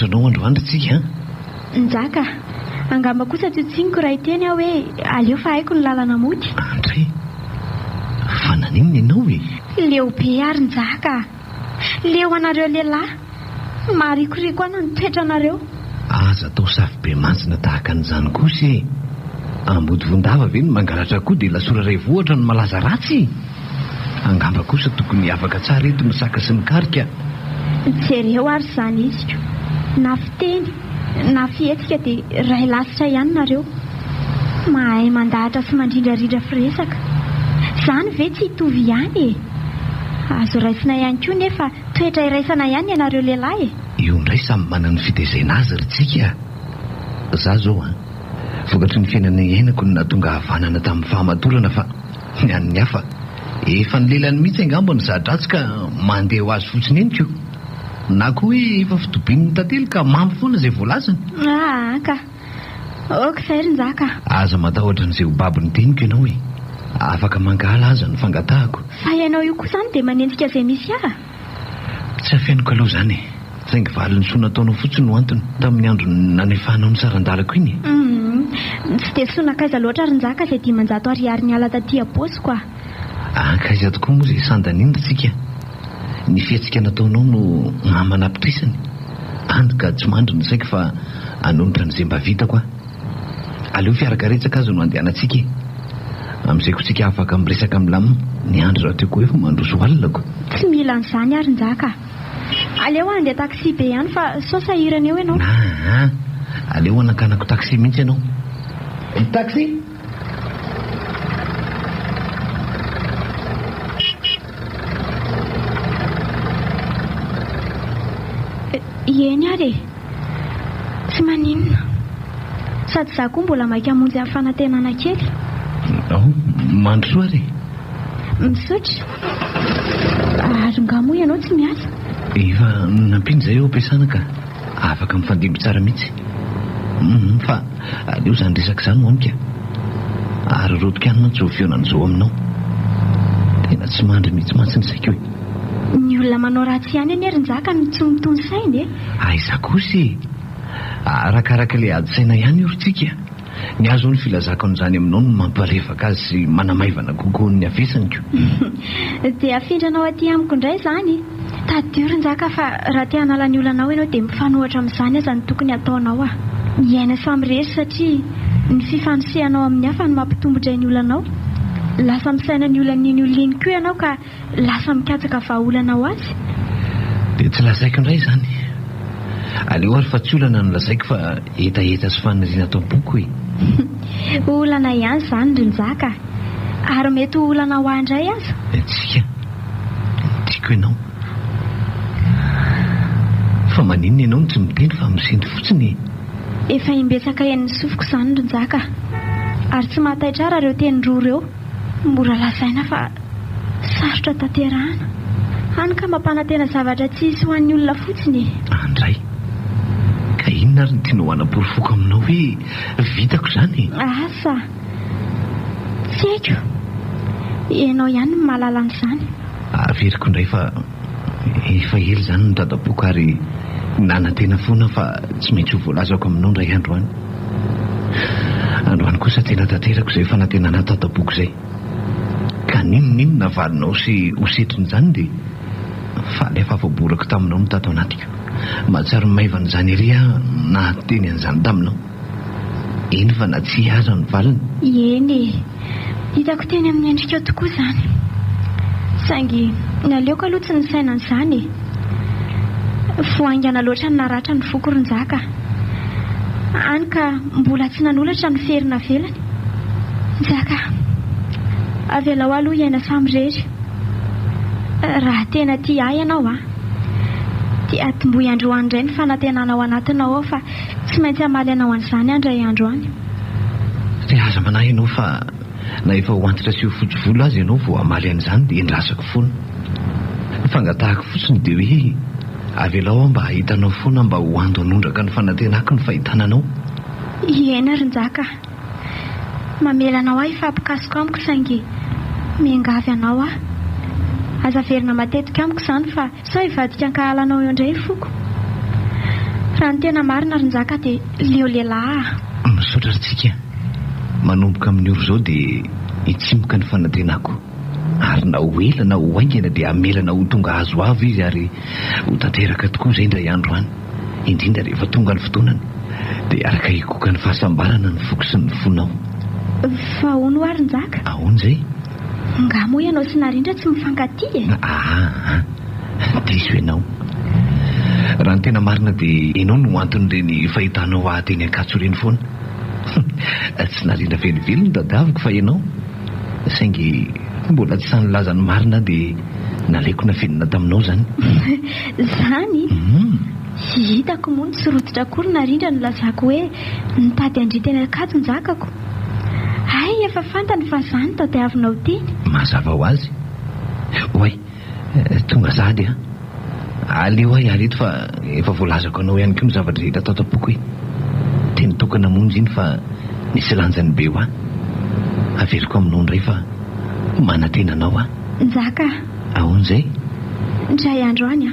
Anao androandro tsika Njaka angamba kosa tsy tsiniko raha iteny aho hoe aleo fa haiko ny lalana mody. Andre Maninona ianao e? Leo be arin-jaka, leo anareo lehilahy, marikoriko ana ny toetra anareo. Aza atao safy be mantsina tahaka an'izany kosa e. Ambody vondava ve ny mangalatra koa dia lasora ray vohatra no malaza ratsy. Angamba kosa tokony afaka tsara eto misaka sy mikarika. Jereo ary izany izy, na fiteny na fihetsika dia ray lasitra ihany nareo. Mahay mandahatra sy mandrindrarindra firesaka. Izany ve tsy hitovy ihany e? Azo raisina ihany koa nefa toetra iraisana ihany ianareo lehilahy e. Io indray samy manana ny fitaizana azy ry tsika. Za zao vokatry ny fiainana iainako no nahatonga havanana tamin'ny fahamatorana fa ny an'ny hafa efa ny lelany mihitsy angamba ny zadratsy ka mandeha ho azy fotsiny eniko. Na koa hoe efa fitobiny tantely ka mamy foana izay voalazany. Ka oka sairin-jaka. Aza matahotra n'izay ho babiny teniko ianao e. Afaka mangala aza ny fangatahako. Fa ianao io koa izany dia manenjika izay misy ahy. Tsy afianako aloha izany e. Saingy valy ny soa nataonao fotsiny no antony tamin'ny andro nanefanao ny sarandalako iny. Tsy dia soa nakaiza loatra arin-jaka izay 500 ariary niala taty am-paosy koa. Ankaiza tokoa moa izay sandanindra tsika. Ny fihetsika nataonao no manapitrisany. Andoka tsy mandro ny saiko fa anonotra n'izay mba vitako. Aleo fiarakaretsaka azo no andehanantsika. Amin'izay koa tsika afaka miresaka milamina. Ny andro raha teo koa efa mandroso alina. Tsy mila an'izany arin-jaka. Aleo andeha taksi be ihany fa sao sahirana eo ianao. Aleo anakanako taksi mihitsy ianao. Taksi? Eny ary e. Tsy maninona. Sady za koa mbola maika hamonjy amin'ny fanantenana kely. Mandro soa ary. Misotra. Ary ngamo ianao tsy miasa. Efa nampiny izay eo ampiasana ka afaka mifandimby tsara mihitsy. Fa aleo izany resaka izany moanika. Ary rotoka ihany mantsy ho fionan'izao aminao. Tena tsy mandry mihitsy mantsy ny saiko hoe. Ny olona manao ratsy ihany any arin-jaka no tsy mitony sainy e. Aiza kosa e. Arakaraka ilay ady saina ihany io tsika. Ny azo ny filazako an'izany aminao no mamparevaka azy sy manamaivana kokoa ny avesanyko. Dia afindranao aty amiko indray izany. Tadio rin-jaka fa raha te hanala ny olana ianao dia mifanohatra amin'izany aza ny tokony ataonao Iaina samy rery satria ny fifanosianao amin'ny hafa no mampitombotra ny olanao. Lasa misaina ny olan'iny oliny koa ianao ka lasa mikatsaka vahaolana ho azy. Dia tsy lazaiko indray izany. Aleo ary fa tsy olana no lazaiko fa etaeta sy faniriana atao boky hoe. Olana ihany izany rin-jaka. Ary mety olana ho andray aza. Tsika. Tiako ianao. Fa maninona ianao no tsy miteny fa misendry fotsiny. Efa imbetsaka en'ny sofiko izany rin-jaka. Ary tsy mahataitra raha ireo teny roa ireo. Mora lasaina fa sarotra tanterahana. Hany ka mampanantena zavatra tsy hisy ho an'ny olona fotsiny. Andray. Ka inona ary ny tianao hanaporofoka aminao hoe vitako izany? Asa. Tsy haiko. Ianao ihany no mahalala an'izany. Averiko indray fa efa hely izany no dadaboka ary nanantena foana fa tsy maintsy ho voalazako aminao indray androany. Androany kosa tena tanterako izay fanantenana dadaboka izay. Ka ninona navalinao sy hosetriny izany dia faly efa voaborako taminao no tato anatiko. Mahatsara maivana izany ery na teny an'izany taminao. Eny fa na tsy aza ny valiny. Eny hitako teny amin'ny endrika tokoa izany. Saingy naleoko aloha tsy ny saina an'izany. Voaingana loatra ny naratra ny foko rin-jaka. Any ka mbola tsy nanolotra ny ferina velany. Jaka, avela ho aloha iaina samy rery. Raha tena tia ianao dia atombohy androany indray ny fanantenana ao anatinao fa tsy maintsy hamaly anao an'izany andray androany. Dia aza manahy ianao fa na efa ho antitra sy ho fotsy volo azy ianao vao hamaly an'izany dia endrasako foana. Fangatahako fotsiny dia hoe avelao mba hahitanao foana mba ho ando hanondraka ny fanantenako ny fahitananao. Iena rin-jaka. Mamelanao ifampikasiko amiko saingy miangavy anao aza verina matetika amiko izany fa sao hivadika ankahalanao eo indray foko. Raha ny tena marina rin-jaka dia leo lehilahy. Misaotra tsika. Manomboka amin'ny oro izao dia hitsimoka ny fanantenako. ary na ho ela na ho aingana dia amelana ho tonga azo avy izy ary ho tanteraka tokoa izay indray andro any, indrindra rehefa tonga ny fotoanany dia araka hikoka ny fahasambarana ny foko sy ny fonao. Fa ahoana ho ary Njaka? Ahoana izay? Nga moa ianao sy Narindra tsy mifankaty e? Diso ianao. Raha ny tena marina dia ianao no anton'ireny fahitanao ahateny Ankatso ireny foana. Tsy Narindra velively ny dadaviko fa ianao. Saingy mbola tsy sany laza ny marina dia naleko na finina taminao zany. Zany? Hitako moa tsy rototra akory Narindra no lazako hoe nitady andriteny Ankatso Njakako. Ay, efa fantany fa zany tadiavinao teny. Mazava ho azy. Oay, tonga sady aleo ahy areto fa efa voalazako anao ihany koa ny zavatra rehetra tao tam-poko hoe teny tokana monjy iny fa nisy lanjany be ho ahy. Averiko aminao indray fa manantena anao aho. Njaka. Ahoana izay? Indray andro any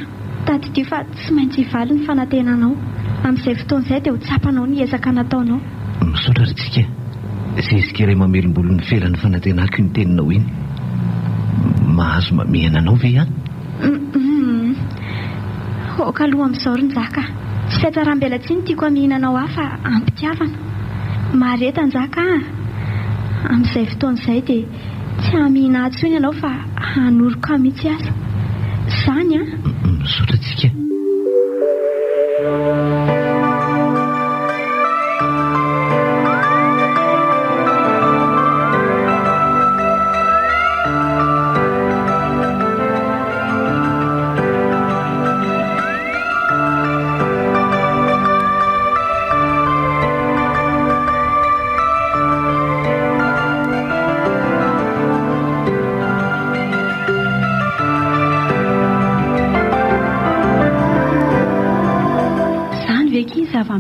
tady ity fa tsy maintsy hivaly ny fanantenanao. Amin'izay fotoan'izay dia ho tsapanao ny ezaka nataonao. Misaotra ritsika. Zezika iray mamelombolo ny felany fanantenako ny teninao iny. Mahazo mamehana anao ve a? Oka aloha amin'izao ry Njaka. Tsy fiatsaram-bela tsiny tiako amihinanao aho fa ampitiavana. Mareta Njaka. Amin'izay fotoan'izay dia tsy hamihina atsony ianao fa hanoroko mihitsy aza. Zany a? Misaotra tsika.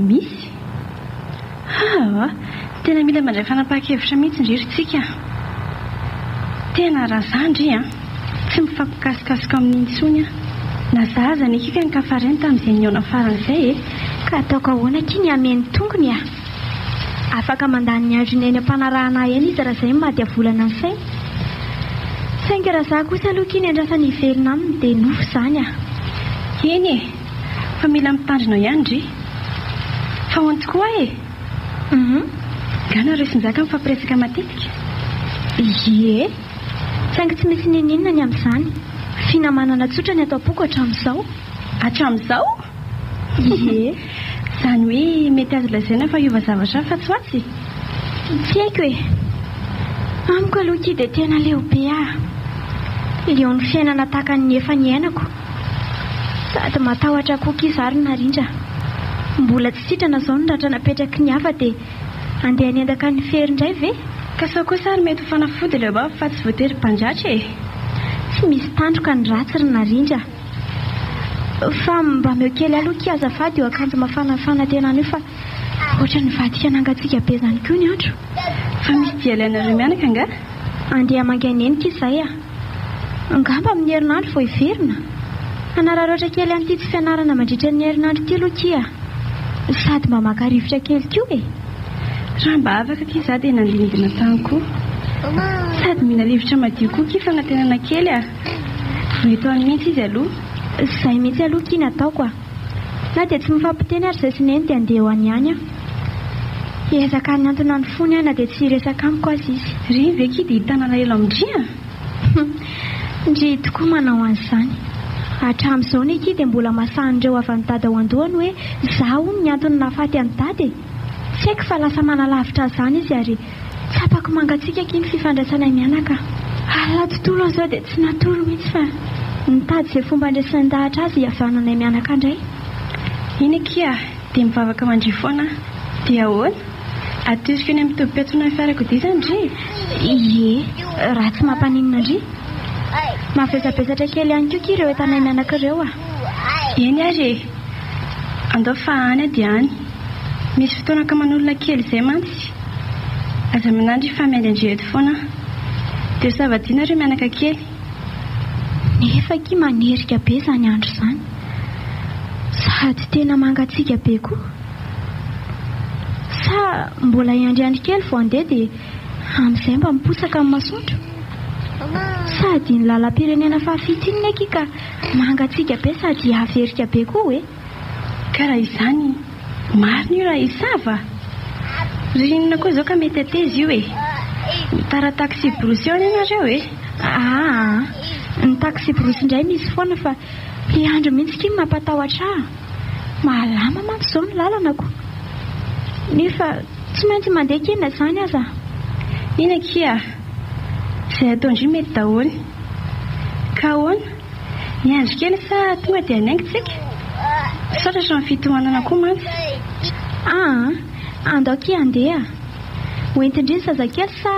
Misy tena mila mandray fanapahakevitra mihitsy indriritsika. Tena raha zandry tsy mifampikasikasika amin'ny intsony na zaza ny kika ny kafareny tamin'izay niona faran'izay ka ataoko ahoana kiny ameny tongony afaka mandany ny andro eny ampanarahana eny izy raha izay mady avolana ny sainy. Saingy raha za kosa aloha kiny andrasany hivelona aminy dia nofo zany eny fa mila mitandrina ihany dry. Fa hoany tokoa Gana reo Njaka mifampiresaka matetika. Ie, saingy tsy misy ninina ny amin'izany. Finamanana tsotra ny atao poko hatramin'izao. Hatramin'izao? Ie. Zany hoe mety azo lazaina fa hiova zavatra fa tsy hoatsy. Tsy haiko e. Amiko aloha ity dia tena lehibe Leo ny fiainana tahaka ny efa niainako. Sady matahotra kokoa izary Narindra. Mbola tsy sitrana izao ny ratra napetraky ny hafa dia andeha niendaka ny fery indray ve? Ka sao kosa ary mety ho fanafody ilay baba fa tsy voatery mpandratra e. Tsy misy tandroka ny ratsy ry Narindra. Fa mba meo kely aloha ki azafady eo akanjo mafanafana tena io fa ohatra ny vadika nangatsika be zany koa ny andro. Fa misy dia ilainareo mianaka nga? Andeha manganenika izay Angamba amin'ny herinandro vao hiverina. Anararoatra kely an'ity tsy fianarana mandritra ny herinandro ity aloha kia. Sady mba maka rivotra kely koa e. Raha mba afaka kia za dia nandinidina tany koa. Sady mihina rivotra madio koa kia fanantenana kely Voeto any mihitsy izy aloha. Izay mihitsy aloha kia nataoko Na dia tsy mifampiteny ary izay sineny dia andeha ho any any Ezaka ny antona ny fony na dia tsy resaka amiko azy izy. Ry ve kia dia hitanana elo amindria? Ndry tokoa manao an'izany. Hatramin'izao ny kia dia mbola masahan'ireo avy any dada ho andohany hoe zaho ny antony nahafaty any dady. Tsy haiko fa lasa manalavitra izany izy ary tsapako mangatsika kia ny fifandraisana mianaka. Alina tontolo an'izao dia tsy natoro mihitsy fa nitady izay fomba andraisan'ny dahatra azy hiavananay mianaka indray. Iny kia dia mivavaka mandry foana dia ahoana? Atosiko eny amin'ny tobi-piatsona ny fiarakodia izany ndry? Ie, raha tsy mampaninona ndry. Mavesabesatra kely ihany koa kia ireo entanay mianaka ireo Eny ary andao fa any dia any. Misy fotoana ka manolona kely izay mantsy. Aza minandry fa miandry foana. Dia savadina ireo mianaka kely. Nefa kia manerika be izany andro izany. Sady tena mangatsika be koa. Sa mbola iandriandry kely vao andeha dia amin'izay mba miposaka amin'ny masoandro. Sady ny lalam-pirenena fahafito iny neky ka mangatsiaka be sady haverika be koa hoe. Karaha izany marina io raha isava. Rinona koa zao ka mety ateza io e. Mitara taxi brosy eo ianareo e. Ny taxi brosy indray misy foana fa ny andro mihitsy kiny mampatahotra ahy. Malama manko izao ny lalana ko. Nefa tsy maintsy mandeha kena izany aza. Ina kia izay atao indry mety daholo. Ka ahoana? Miandry kely sa tonga dia hanaingitsika? Saotratra ny fitohanana koa mantsy. Andao kia andeha. Hoentindry ny zazakely sa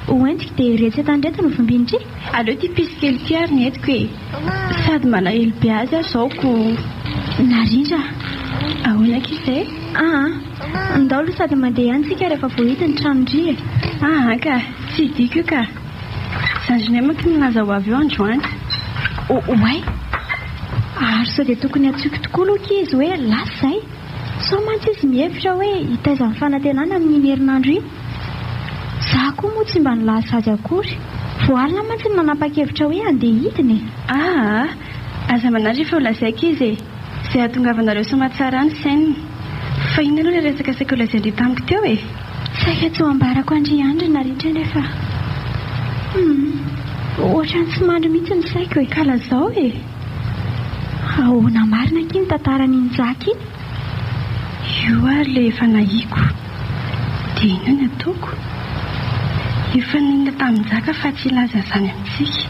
hoentiko dia retsetandreta no vombindry? Aleo ty pisy kely ty ary ny entiko e. Sady malahelo be azy azaoko. Narindra. Ahoana kizay? Andao aloha sady mandeha ihany tsika rehefa voahita ny tranondry e. Ka tsy diko io ka. Zandrinay manko milaza ho avy eo androany. Oay, ary sao dia tokony atsoiko tokoa aloha izy hoe lasa izay. Sao mantsy izy mihevitra hoe hitaiza ny fanantenana amin'ny herinandro iny. Za koa moa tsy mba nilasa azy akory. Voalina mantsy ny nanapa-kevitra hoe andeha hidiny. Aza manatra efa ho lazaiko izy e. Izay ahatongavanareo somatsara ny saininy. Fa iny aloha ilay resaka saiko lazaindry tamiko teo e. Saika tsy ho ambarako Andriandry narindra nefa. Ohatrany tsy mandry mihitsy ny saiko e. Kala zao e. Ahoana marina kiny tantaran'iny Jaka iny. Io ary ilay efa nahiko. Dia ino ny ataoko? Efa ninona tamin'ny Jaka fa tsy ilaza izany amintsika.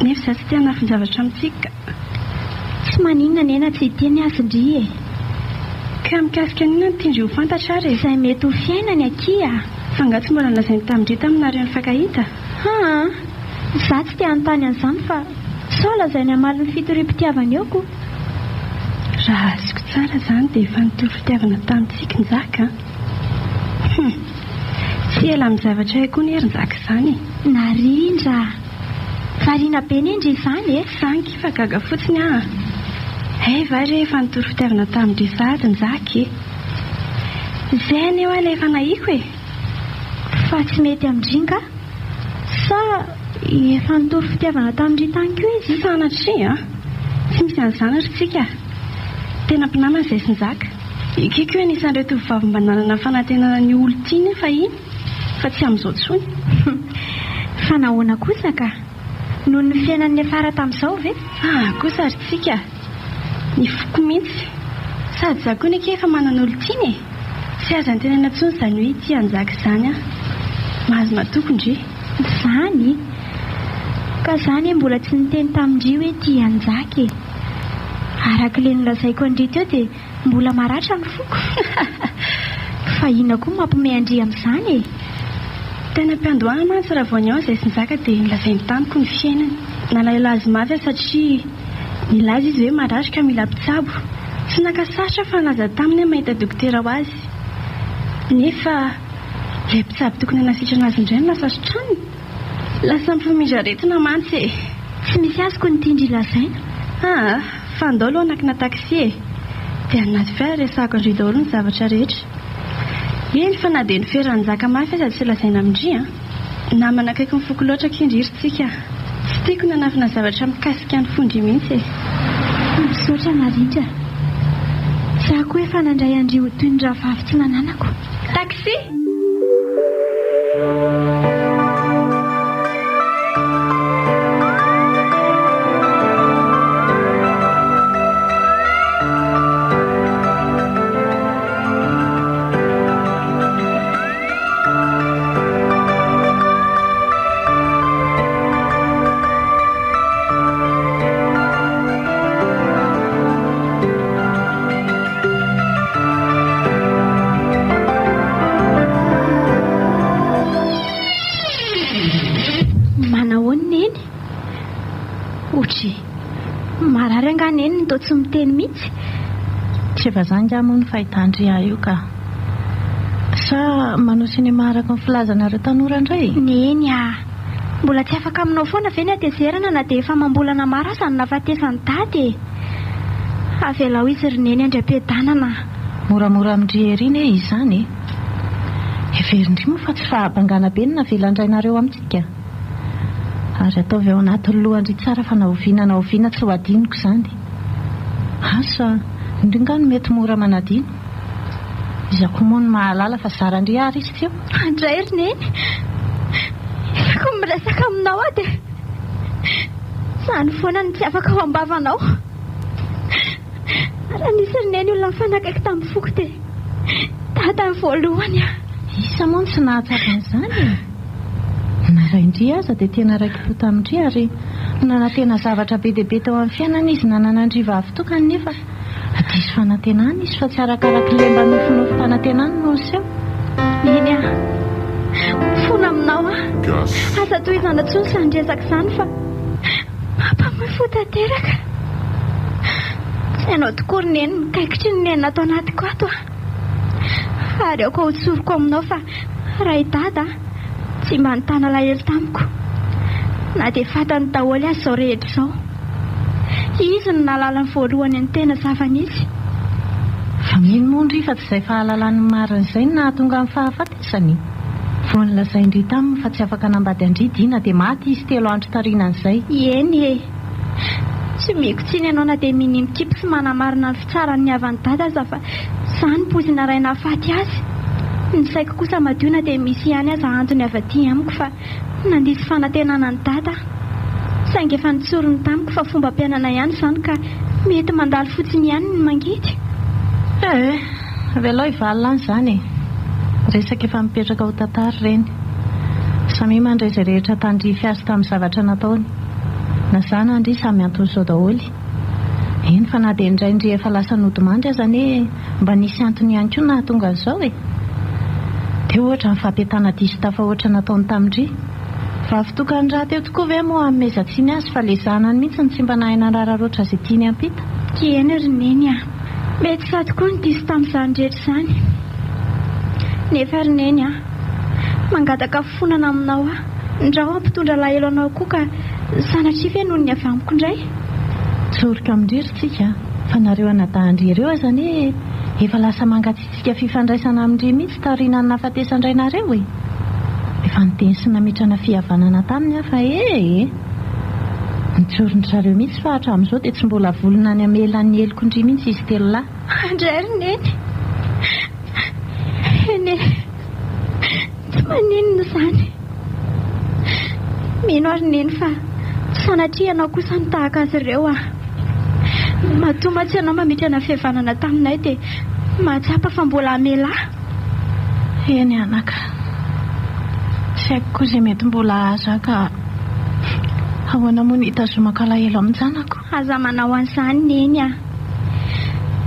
Nefa za tsy tia hanafin-javatra amintsika. Tsy maninona nena tsy tiany azindry e. Ka mikasika an'ina ny tindry ho fantatra ary izay mety ho fiainany akia. Fa nga tsy mbola nalazainy tamindry taminareo ny fankahita. Za tsy tia anontany an'izany fa sao lazainy hamaliny fitorim-pitiavana eo koa. Raha azoko tsara izany dia efa nitoro-fitiavana tamintsika ny Jaka. Tsy ela amin'ny zavatra hay koa ny hery ny Jaka izany. Narindra. Variana be nendry izany e. Sanky fa gaga fotsiny vary efa nitoro-fitiavana tamindry sady ny Jaka e. Izay aneo ilay efa nahiko e. Fa tsy mety amin'indry ka? Sa efa nitoro-fitiavana tamindry tany koa izy? Sanatria tsy misy an'izany ry tsika. Tena mpinamana izay sy ny Jaka. Ikiko hoe nisan'ireo tovovavy mba nanana fanantenana ny olo tiany fa iny. Fa tsy amin'izao tsony. Fa nahoana kosa ka? Noho ny fiainan'ny afara tamin'izao ve? Kosa ry tsika. Ny foko mihitsy. Sady za koa neky efa manana olo tiany e. Tsy aza ny tenena intsony izany hoe tia ny Jaka izany mahazo matoko indry. Izany? Ka izany mbola tsy niteny tamindry hoe tia ny Jaka e. Arak'ilay nolazaiko andry teo dia mbola maratra ny foko. Fa inona koa mampiomehy andry amin'izany e. Tena mpiandohana mantsy raha vao ny ao izay sy ny Jaka dia nilazainy tamiko ny fiainany. Nalaila azy mafy satria nilaza izy hoe maratra ka mila mpitsabo. Tsy nakasatra fa naza taminy mahita dokotera ho azy. Nefa ilay mpitsabo tokony hanasitrana azy indray no lasa sotrany. Lasa mifamindra aretina mantsy e. Tsy misy azy koa nitindry lazaina. Fa andao aloha anakina taksi e. Dia anaty fiara resahako andry daholo ny zavatra rehetra. Eny fa na dia ny feran'ny Jaka mafy aza tsy lazaina amindry namana akaiky mifoky loatra kindry tsika. Tsy tiako nanafina zavatra mikasika ny fondry mihitsy e. Misaotra Narindra. Za koa efa nandray andry ho toy ny rahavavy tsy nananako. Taxi! Marary anganeny ny tsy miteny mihitsy. Tsy efa izany moa ny fahitandry io ka. Sa manao sinema araka ny filazanareo tanora indray? Neny mbola tsy afaka aminao foana ve ny atezerana na dia efa mambolana maro aza ny nafatesany tady. Avela ho izy ry neny andram-piadanana. Moramora amindry eriny izany e. Everindry moa fa tsy fahabangana be ny navelandrainareo amintsika. ary ataovy ao anatin'ny lohandry tsara fa naoviana tsy ho adiniko izany. Asa indringa no mety mora manadino. Izako moa no mahalala fa zarandry ary izy teo. Andray ry neny, isako miresaka aminao dia izany foana no tsy afaka ho ambavanao. Raha nisy ry neny olona mifanakaiky tamin'ny foko dia tatany voalohany a. Isa moa no tsy nahatsapa an'izany. Naraindry aza dia tena raiky-po tamindry ary nanantena zavatra be dia be tao amin'ny fiainana izy nananandriva avy-tokany nefa diso fanantenana izy fa tsy arakaraky lemba nofinofy fanantenana no seho. Neny a, fona aminao a. Asa toy izany intsony sy andresaka izany fa mampamoy fo tanteraka. Tsy hainao tokoa ry neny mikaikitry ny neny natao anatiko ato a. Ary aoko hotsoroko aminao fa raha i dada tsy mba nitana lahelo tamiko na dia fantany daholo azy izao rehetra izao. Izy no nahalala ny voalohany ny tena zava-nisy. Fa mino mondry fa tsy izay fahalalany marina izay no nahatonga amin'ny fahafatesany. Vao nilazaindry taminy fa tsy afaka nambady andridiana dia maty izy 3 andro tarinan'izay. Eny e, tsy mikotsiny ianao na dia minimikipy sy manamarina ny fitsarany avany dada aza fa izany pozina ray nahafaty azy. Ny saiko kosa madiona dia misy ihany aza antony avy aty amiko fa nandisy fanantenana ny dada. Saingy efa nitsorony tamiko fa fomba ampianana ihany izany ka mety mandalo fotsiny ihany ny mangidy. Velao ivalina izany. Resaka efa mipetraka ho tantara ireny. Samy mandray izay rehetra tandry fiasa tamin'ny zavatra nataony. Na zana andry samy antony izao daholy. Eny fa na dia indraindry efa lasa nodimandry azany mba nisy antony ihany koa nahatonga an'izao e. Dia ohatra ny fampietana diso tafa ohatra nataony tamindry. Fa avy-tokany raha teo tokoa ve moa amin'ny mezatsiny azy fa le zanany mihitsy ny tsy mba nahena rararoatra izay tiany hampita. Eny ry neny a, mety sa tokoa ny diso tamin'izany rehetra izany. Nefa ry neny a, mangataka fonana aminao a. Ndraho ampitondra lahelo anao koa ka sanatria ve noho ny avy amiko indray. Tsorika amin'iritsika fa nareo anadahindry ireo azany efa lasa mangatsitsika fifandraisana amin'indry mihitsy tarinany nafatesandray nareo e. Efa niteny sy namitrana fihavanana taminy fa nitsorindry zareo mihitsy fa hatramin'izao dia tsy mbola volona any amelan'ny helokondry mihitsy izy 3 lahy. Andray ry neny, eny tsy maninona izany. Mino ary neny fa sanatria ianao kosa ny tahaka azy ireo a. Matoa tsy ianao mamitrana fihavanana taminay dia mahatsapa fa mbola amela. Eny anaka, tsy haiko koa izay mety mbola aza ka ahoana moa ny hitazomaka lahelo amin'ny zanako. Aza manao an'izany neny a.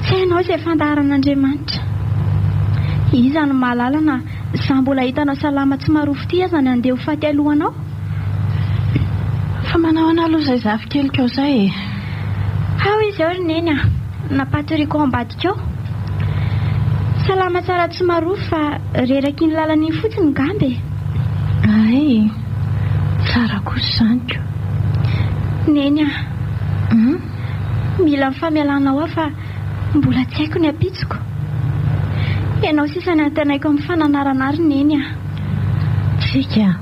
Tsy hainao izay fandaharan'Andriamanitra. Iza no mahalala na izaho mbola hitanao salama tsy marofo aza ny andeha ho faty alohanao. Fa manao ana aloha izay zavy keliko ao izay e. Ao izy ao ry neny a, napatoriko ao ambadika ao. Salama tsara tsy marofo fa reraky ny lalany fotsiny gambe. Ay, tsara kosa izany ko. Neny a, mila mifamialanao ao fa mbola tsy haiko ny apitsiko. Ianao sisa ny antanaiko amin'ny fananarana ry neny a. Tsika,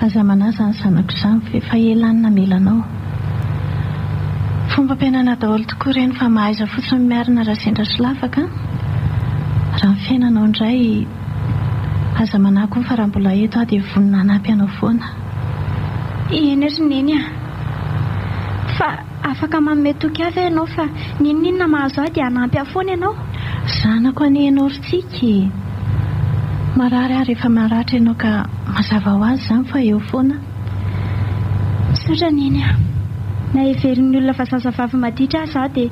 aza manaza ny zanako izany fa efa elany namelanao. Fomba ampianana daholo tokoa ireny fa mahaiza fotsiny miarina raha sendra sy lafaka. Raha ny fiainanao indray aza manako fa raha mbola eto aho dia vonina hanampy anao foana. Eny ry neny a, fa afaka manome toky avy ianao fa ninona mahazo aho dia hanampy afoana ianao. Zanako any ianao ry tsika. Marary aho rehefa maratra ianao ka mazava ho azy izany fa eo foana. Saotra neny a, na heverin'ny olona fa zazavavy maditra aza dia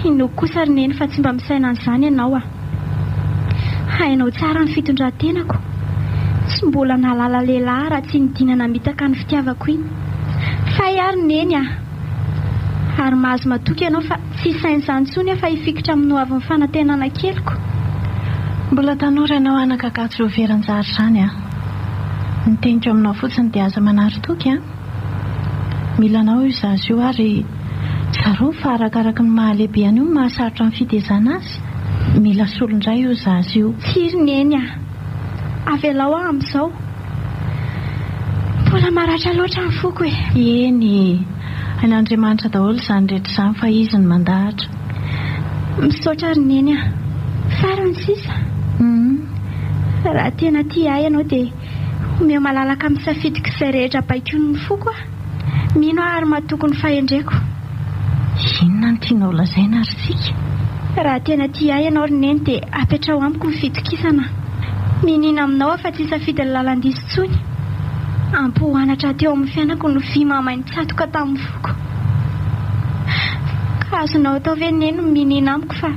inoko kosa ry neny fa tsy mba misaina an'izany ianao a. Hainao tsara ny fitondran-tenako. Tsy mbola nahalala lehilahy raha tsy nidinana mitaka ny fitiavako iny. Fa ary neny a, ary mahazo matoky ianao fa tsy sain'izany intsony aho fa hifikitra amin'ny hoavin'ny fanantenana keliko. Mbola tanora ianao anakakatso veran-jary izany a. Ny teniko aminao fotsiny dia aza manary toky a. Milanao io zazy io ary zareo fa arakaraka ny mahalehibeany io mahasarotra ny fitezana azy. Mila solondray io zazy io. Tsiry neny a, avelao aho amin'izao. Mbola maratra loatra ny foko e. Eny, an'Andriamanitra daholo izany rehetra izany fa izy ny mandahatra. Misaotra ry neny a. Farany sisa. Raha tena tia ahy ianao dia omeo malalaka misafidiko izay rehetra baikony ny foko a. Mino ary matokony fahendreko. Inona no tianao lazaina ary sika? Raha tena tia ahy ianao ry neny dia apetrao amiko ny fitokisana. Minina aminao fa tsy safidy lalandisy tsony. Ampohanatra teo amin'ny fiainako no vy mamainy tsatoka tamin'ny foko. Ka azonao tao ve neny minina amiko fa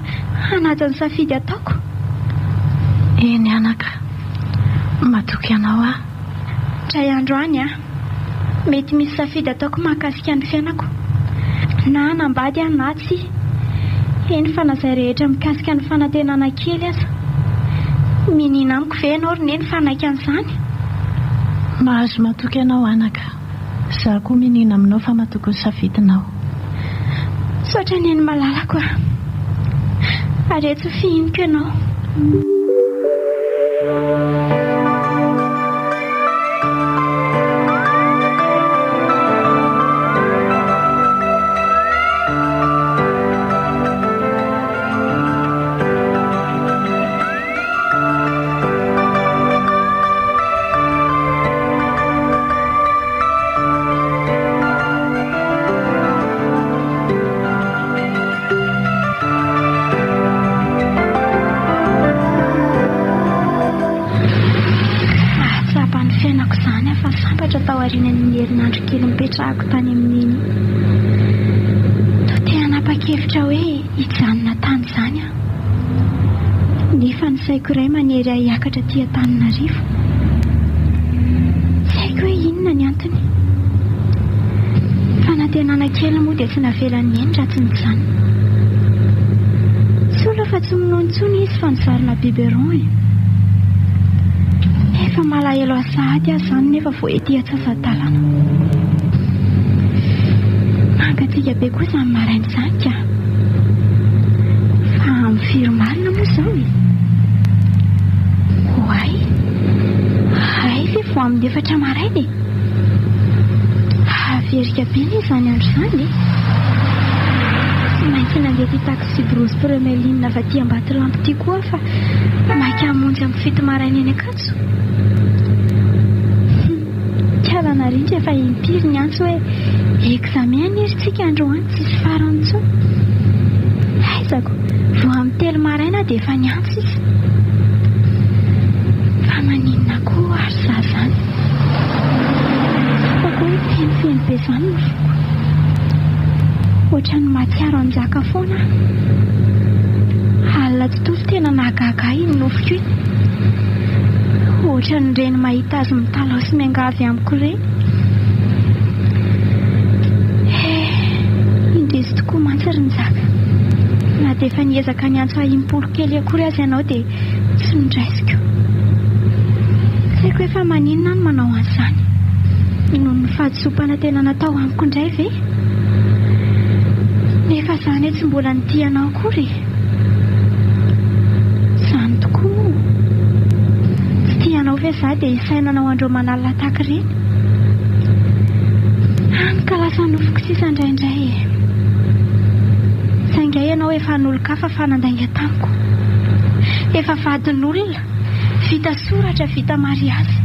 anatin'ny safidy ataoko? Eny anaka, matoky ianao a. Tray andro any a, mety misy safidy ataoko mahakasika ny fiainako. Na nambady a na tsy. Eny fa nazay rehetra mikasika ny fanantenana kely aza. Minina amiko ve ianao ry neny fanaika an'izany? Mahazo matoky ianao anaka. Zaho koa minina aminao fa matoky ny safidinao. Saotra neny malalako a. Aretso fihiniko ianao. Taorian'ny herinandro kely mipetrahako tany amin'iny. Toa tena napakevitra hoe hijanona tany izany a. Nefa ny saiko iray manery ahy hiakatra aty Antananarivo. Tsy haiko hoe inona ny antony. Fanantenana kely moa dia tsy navelan'ny eny raha tsy nijanona. Sola fa tsy minontsony izy fa nizarina biberon e. Efa malahelo asahady aho izany nefa vao ety atsasa-dalana. Mangatsiaka be kosa ny maraina izany ka. Fa amin'ny firy marina moa izao e. Hoay ve vao amin'ny 4 maraina e. Haverika be ny izany andro izany e. Maintsy nandeha ty taxi Bruce Premier Ligne avy aty Ambatolampy ty koa fa maika hamonjy amin'ny 7 maraina eny Ankatso. Kalana rindra efa impiry ny antso hoe examen iritsika androany tsisy farany intsony. Aizako, vao amin'ny 3 maraina dia efa ny antso izy. Fa maninona koa ary za zany. Fa koa fenofeno be izany no foko. Ohatran'ny matsiaro anjaka foana. Alina tontolo tena nahagaga iny nofoko iny. Ohatran'ny reny mahita azy mitalao sy miangavy amiko ireny. Indrisy tokoa mantsy ny zaka. Na dia efa niezaka ny antso ahimpolo kely akory azy ianao dia tsy nindraisiko. Tsy haiko efa maninona no manao an'izany. Noho ny fahadisopana tena natao amiko indray ve? Nefa izany tsy mbola nitianao akory. Izany tokoa. Tsy tianao ve za dia isainanao andro manalina tahaka ireny? Any ka lasa nofoko sisa indraindray e. Saingy ianao efa nolo-kafa fanandainga tamiko. Efa vadin'olona, vita soratra, vita mariazy.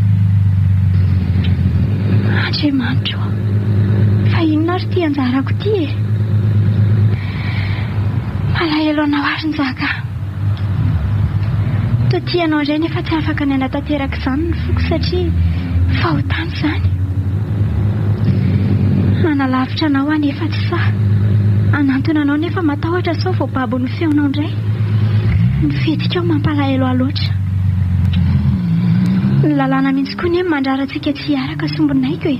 Andriamanitra, fa inona ary ty anjarako ty e? Malahelo anao ary ny zaka. Toa tianao indray nefa tsy afaka ny anatanteraka izany ny foko satria fahotany izany. Analavitra anao anefa tsy sahy. Anantona anao nefa matahotra sao vao babo ny feonao indray. Mifetika ao mampalahelo aloatra. Ny lalàna mihitsy koa ny mandrarantsika tsy hiaraka sombinaiko e.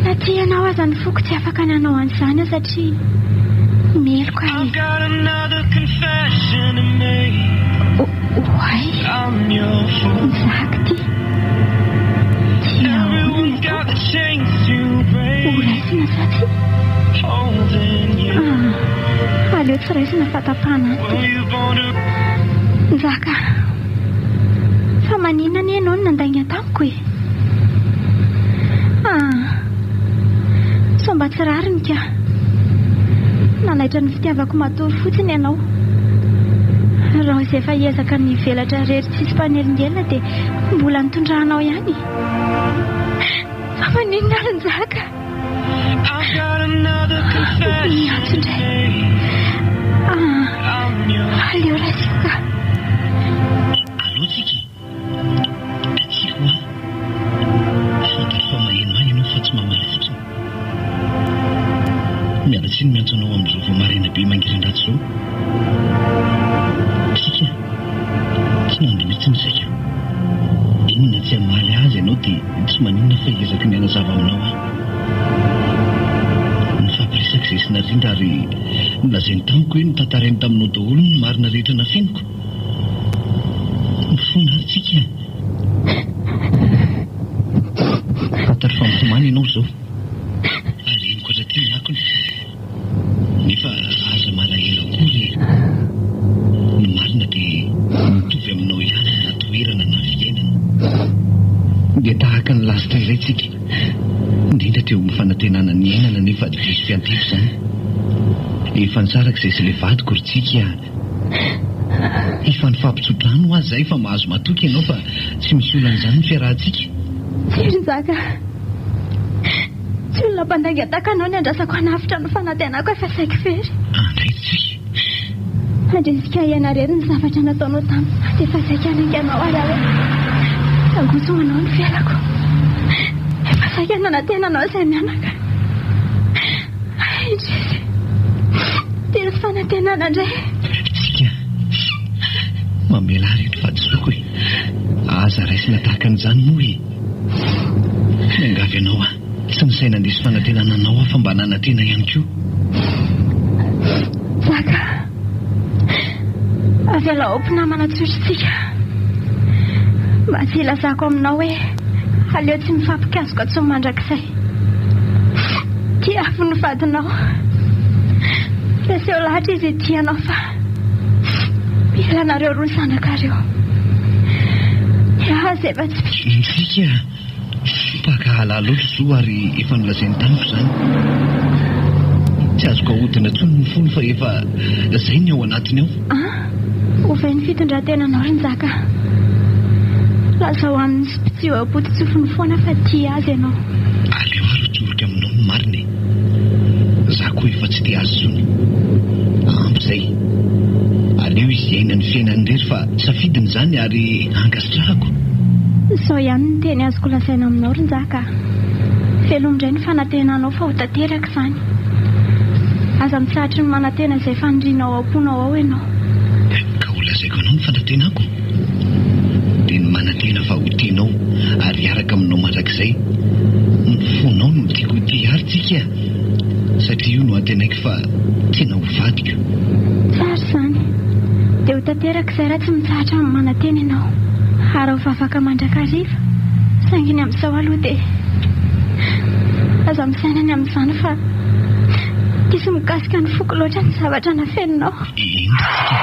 Na tianao aza ny foko tsy afaka ny anao an'izany satria meloka e. Oay, nizaka ty. Oraisina sa tsy? Aleo tsy raisina fatapana ty. Nzaka, fa maninona ny ianao no nandaina tamiko e? tsika. Nanaitra ny fitiavako matory fotsiny ianao. Raha izay efa hiezaka ny velatra rery tsisy mpanelingelina dia mbola nitondrahanao ihany. Fa maninona ary Nzaka? Miantso indray. Aleo rasika. Allo Tsika. Tsika hoa. Fantatra fa maheno any ianao fa tsy mamaly fotsiny. Miala tsiny miantso anao amin'izao vao maraina be mangiran-dratsy izao. Tsika. Tsy nandeha mihitsy ny saika. Inona tsy hamaly azy ianao dia tsy maninona fa hiezaka ny hanazava aminao aho. Nifampiresaka izay sy narindra ary nolazainy tamiko hoe notantarainy taminao daholo ny marina rehetra nafeniko. Mifona ary Tsika. Fantatra fa mitomany ianao izao. Ary eniko atraty ny lakony. Nefa aza malahelo akory ny marina dia mitovy aminao ihany na toerana na fiainana. Dia tahaka ny lasitra iray Tsika. Indrindra teo amin'ny fanantenana ny ainana nefa diso fiantefo izany. Efa nitsaraka izay sy ilay vadiko ry Tsika. Efa nifampitsodrano ho azy izay fa mahazo matoky ianao fa tsy misy olan'izany ny fiarahantsika. Tsiry Nzaka. Tsy olona mpandangataka anao ny andrasako hanafitra ny fanantenako efa saiko fery. Andray Tsika. Andresika iana rery ny zavatra nataonao taminy dia efa saika hananganao ary aho tangosomanao ny fiainako. Efa saika nanantenanao izay mianaka. Indrisy. Tena sy fanantenana indray. Tsika. Mamela ary ny fadisoko hoe aza raisina tahaka an'izany moa hoe miangavy ianao aho sy ny saina andeso fanantenana anao aho fa mba nanantena ihany koa. Zaka. Avy alao mpinamana tsotritsika. Mba tsy ilazako aminao hoe aleo tsy mifampikazoko atsony mandrakizay. Tiafo ny vadinao. Laseho lahatra izy tianao fa mila nareo roa ny sanakareo. Aza efa tsy Tsika. Mpaka halaloatra zo ary efa nolazainy tamiko izany. Tsy azoko ahodina tsony ny fony fa efa izay ny ao anatiny ao. Ovay ny fitondran-tenanao ry Nzaka. Lazao amin'ny sy mpitsio apototsofony foana fa tia azy ianao. Aleo ary hojoroka aminao ny marina. Za koa efa tsy tia azy zony. Ampy izay. Aleo izy iaina ny fiainany rery fa safidiny izany ary angasitrahako. Izao ihany ny teny azoko lasaina aminao ry Nzaka. Velomindray ny fanantenanao fa ho tanteraka izany. Aza mitsahatry ny manantena izay fanindrinao am-ponao ao ianao. Ka ho lazaiko anao ny fanantenako. Dia ny manantena fa ho tianao ary hiaraka aminao mandrakizay. Ny fonao no tiako ty ary Tsika. Satria io no antenaiko fa tena ho vadiko. Tsara izany. Dia ho tanteraka izay raha tsy mitsahatra amin'ny manantena ianao. Ary ho vavaka mandrakariva. Sainginy amin'izao aloha dia aza misainany amin'izany fa tisy mikasika ny foko loatra ny zavatra nafeninao. Ino Tsika.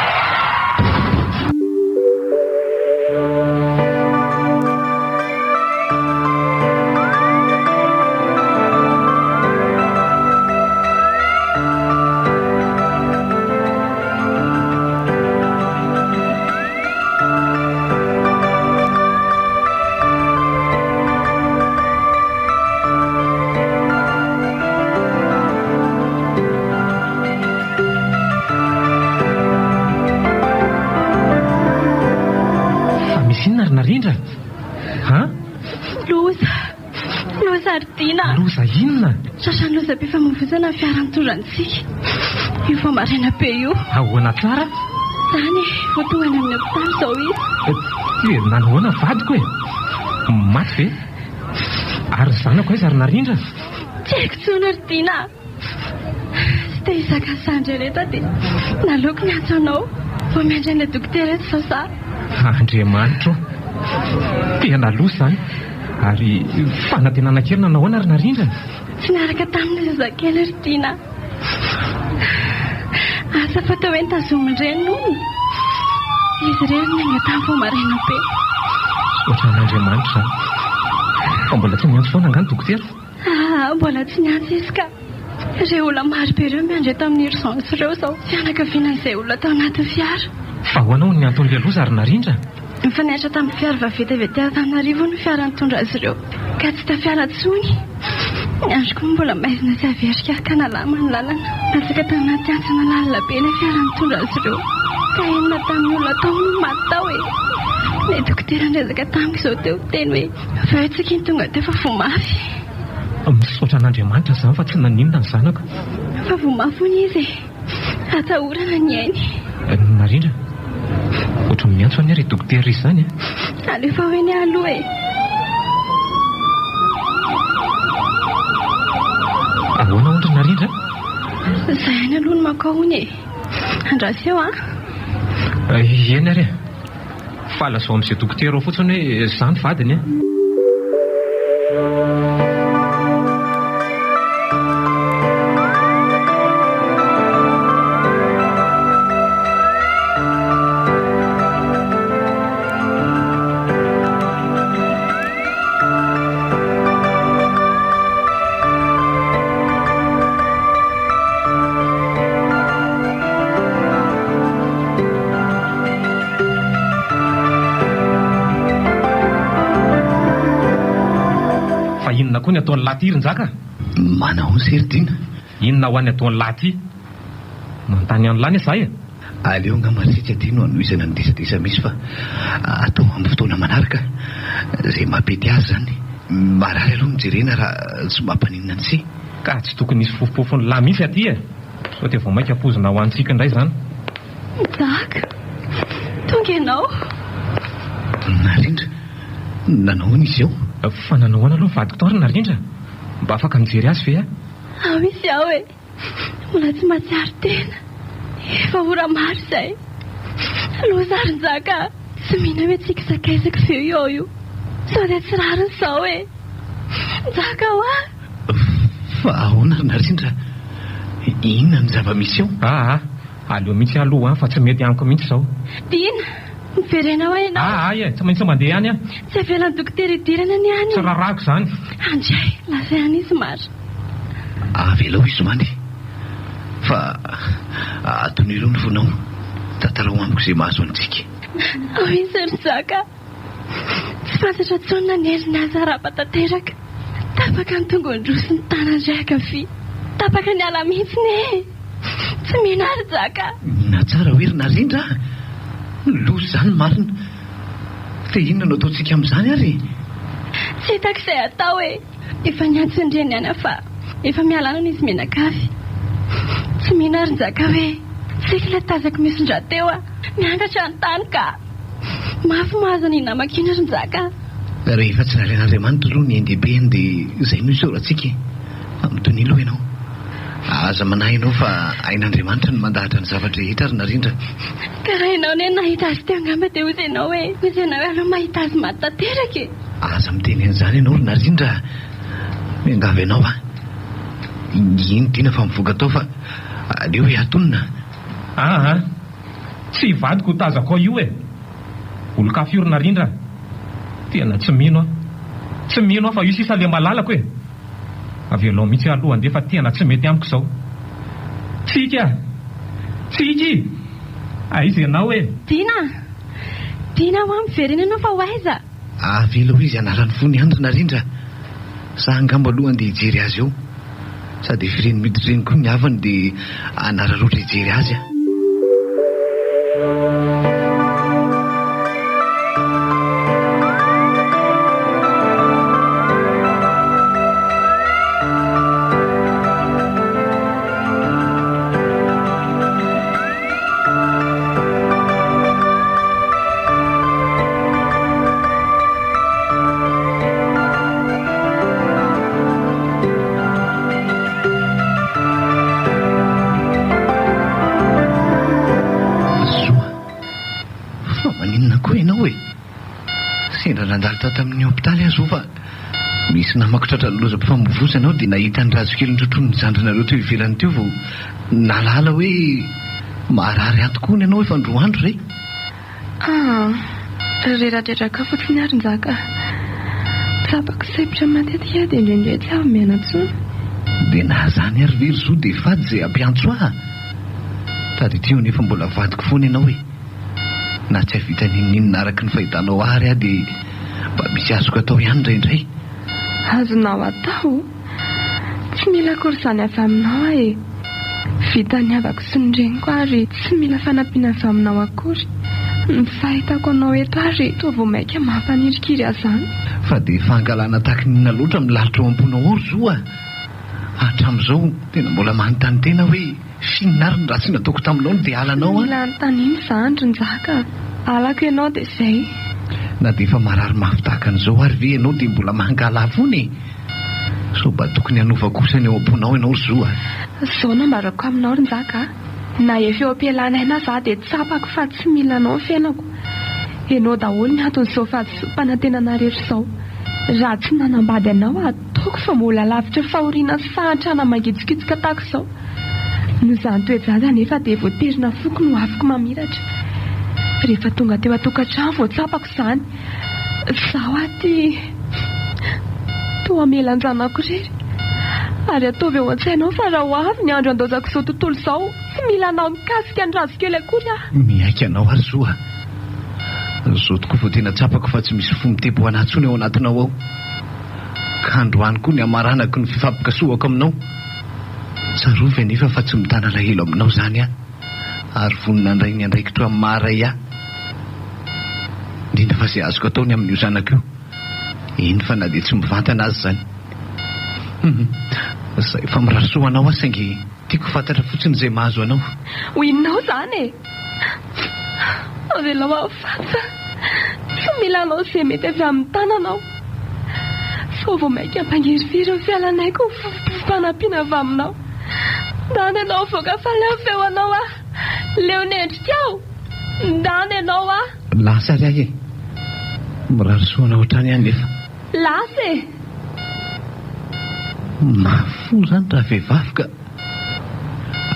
Loza inona? Sasany loza mpifamoivoizana ny fiara mitondrantsika. Io fa maraina be io. Ahoana tsara? Zany voatongany amin'ny hopitaly izao izy. Nanahoana vadiko e? Maty ve? Ary zanako aiza ary narindra? Tsy haiko tsony ry Dina. Tsy te hisaka sandry rehetra dia naloko ny antso anao vao miandry an'ilay dokotera eto sao za. Andriamanitra. Tena loza zany. Ary fanantenana kely nanahoana ary narindra? Tsy niaraka tamin'ny zazakely ry Dina. Asa fatao hoe nitazomindreny nono. Izy irery ny angatany vao maraina be. Ohatran'Andriamanitra zany. Fa mbola tsy miantso foana angano dokotera? Mbola tsy miantso izy ka Ireo olona maro be ireo miandry tamin'ny urgence ireo izao fianakaviana izay olona tao anaty fiara. Fa hoanao ny antony lehiloza ary narindra? Mifanaitra tamin'ny fiara vaventy avy aty Antananarivo ny fiara nitondra azy ireo ka tsy tafiara tsony. Ny androko mbola maizina sy averika ka nalama ny lalana. Natsaka tao anaty antsana lalina be ny fiara nitondra azy ireo ka enina tamin'ny olona tao no maty tao hoe. Ny dokotera nirezaka tamiko izao teo teny hoe vaoetsika ny tonga teo fa vomafy. Misaotra an'Andriamanitra izany fa tsy naninona ny zanako. Fa vomafy hono izy atahorana ny ainy. Narindra ohatran'ny miantso any ary dokotera izy izany. Alefa hoe ny aloha e. Ahoana ondry Narindra? Izay any aloha no makao hony e. Andraseo Eny ary fa lazao amin'izay dokotera ao fotsiny hoe izany vadiny inona koa ny ataon'ny laty Rinjaka? Manao ny Seridina. Inona ho any ataon'ny laty? Manontany any lany izahay. Aleo angamba sitsy aty no anoisana ny disadisa misy fa atao amin'ny fotoana manaraka izay mampety azy izany. Marary aloha mijerena raha tsy mampaninona ny si. Ka tsy tokony nisy fofofofon'ny lahy misy aty e. Sao dia vao mainka ampozina ho antsika indray izany. Daka, tonga ianao. Narindra, nanao ny izy eo? Fa nanao ana aloha vadiktaora Narindra. Mba afaka mijery azy ve? Misy aho e. Mbola tsy mahatsiaro tena. Efa ora maro izay. Loza Rinjaka, tsy mihina hoe tsika sakaizaka feo io. Sao dia tsy rariny izao e. Njaka ho fa ahoana Narindra? Inona ny zava-misy eo? Aleo mihitsy aloha fa tsy mety amiko mihitsy izao. Dina, miverena ho ianao. Tsy maintsy mandeha any Tsy avelan'ny dokotera idirana ny any. Tsy rarako izany. Andray, lasa any izy maro. Avelao izy many. Fa atony ireo ny vonao. Tantara ho amiko izay mahazo antsika. Izy Rinjaka. Tsy fantatra tsony ny heriny azy ara-patateraka. Tapaka ny tongondroso ny tanany iray ankavia. Tapaka ny ala mihitsiny e. Tsy mihina Rinjaka. Na tsara hoe Narindra. Loza izany marina. Fa inona no ataontsika amin'izany ary? Tsy hitako izay atao e. Efa niantso ny reny any fa efa mialana ny izy menakavy. Tsy mihina Rinjaka hoe tsika ilay tazako misondra teo miangatra ny tany ka mafy mahazo ny namakina Rinjaka. Rehefa tsy nalain'Andriamanitra aloha ny NDB dia izay no isaorantsika amin'ny tony aloha ianao. Aza manahy ianao fa hain'Andriamanitra ny mandahatra ny zavatra hita ary Narindra. Ka raha ianao ne nahita azy teo angamba dia hozy ianao hoe hozy ianao aloha mahita azy maty tanteraka e. Aza miteny an'izany ianao Narindra. Miangavy ianao iny tiana fa mivoaka tao fa aleo hoe atonina. Tsy vadiko ho tazako io e. Olon-kafiory Narindra. Tena tsy mino Tsy mino fa io sisa le malalako e. Avelao mihitsy aloha andefa tena tsy mety amiko izao. Tsika aiza ianao e? Dina ho amin'ny verena ianao fa ho aiza? Avela ho izy anaran'ny fony andro Narindra. Sa angamba aloha andeha hijery azy eo. Sady fireny miditra reny koa ny havany dia anara loatra hijery azy tamin'ny hopitaly azo fa misy namakotratra ny lozam-pifamoivosa anao dia nahita ny razo kely nitrotron'ny zandrinareo teo ivelany teo vao nalala hoe marary antokoa ny ianao efa androandro re. Reradradraka fotsiny ary Rinjaka. Tsapako sepitra matetika dia indrindray tsy avy miana tsony. dia na zany ary very zo dia fady izay ampiantso aho taritio nefa mbola vadiko foana ianao hoe na tsy havita ninninona araka ny fahitanao ary aho dia mba misy azoko atao ihany indraindray. Azonao atao? Tsy mila akory izany avy aminao e. Vita ny havako sy ny reniko ary tsy mila fanampiana avy aminao akory. Ny fahitako anao eto ary toa vao maika mampanirikira azany. Fa dia fangalana tahaka ny inona loatra milalitra eo am-ponao ao zoa. Hatramin'izao tena mbola manontany tena hoe fiinona ary ny raha tsy nataoko taminao no dia alanao a. Mila nontaniana izany Ronjaka. Alako ianao dia izay. Na dia efa marary mafy tahaka an'izao ary ve ianao dia mbola mangala foana e. So mba tokony hanova kosany eo am-ponao ianao zoa. Izao nambarako aminao Ronjaka. Na efa eo am-pialana aina za dia tsapako fa tsy mila anao ny fiainako. Ianao daholo ny aton'izao fahadisom-panantenana rehetra izao. Raha tsy nanambady anao ataoko fa mbola lavitra fahoriana sahatrana mangitsikitsika tahaka izao. Noho izany toejaza nefa dia voaterina foko no afaka mamiratra. Rehefa tonga teo an-tokantrano vao tsapako izany. Zaho aty toa melan-janako irery. Ary ataovy eo an-tsainao fa raha ho avy ny andro andozako izao tontolo izao tsy mila anao mikasika ny razokely akory aho. Miaika anao ary zoa. Zao tokoa vao tena tsapako fa tsy misy fomotebo anatsony ao anatinao ao. Ka androany koa ny amaranako ny fifampikasohako aminao. Tsarovy anefa fa tsy mitana lahelo aminao zany aho. Ary vonina andray ny andraikitra amin'ny maharay aho. Indrindra fa izay azoko ataony amin'io zanako io. Iny fa na dia tsy mivantana azy zany. Izay fa mirarisoa anao aho saingy tiako fantatra fotsiny izay mahazo anao. Ho inonao zany e. Avelao afata. Tsy mila anao izay mety avy amin'ny tananao. Sao vao maika ampangirifiry ny fialanaiko fanampiana avy aminao. Ndany ianao voaka fa leo feo anao ah. Leo nendrika aho. Ndany ianao ah. Lasa ary ahy e. Mirarisoa anao ohatrany ihany nefa. Lasa e. Mafo zany raha vehivavy ka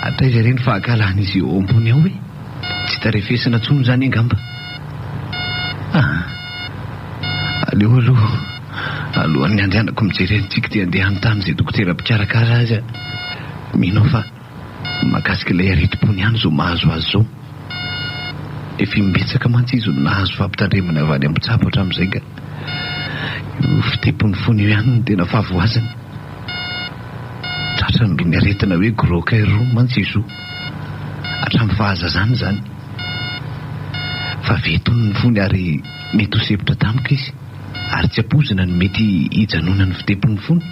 atraiza ireny fahakalana izy eo ambony ao e. Tsy tarefesina tsony zany angamba. Aleo alohan'ny andehanako mijery antsika dia andehany tany izay dokotera mpikarakara azy. Minao fa makasika ilay aretim-pony ihany zao mahazo azy zao. Efa mimbetsaka mantsy izy no nahazo fampitandremana avy any am-pitsabo hatramin'izay ka io fitepony fony io ihany no tena fahavoazany. Tratra ambiny aretina hoe gros cairo mantsy izo hatramin'ny fahazazany zany. Fa vetony ny fony ary mety ho sepitra tamika izy ary tsy ampozina ny mety hijanona ny fitepony fony.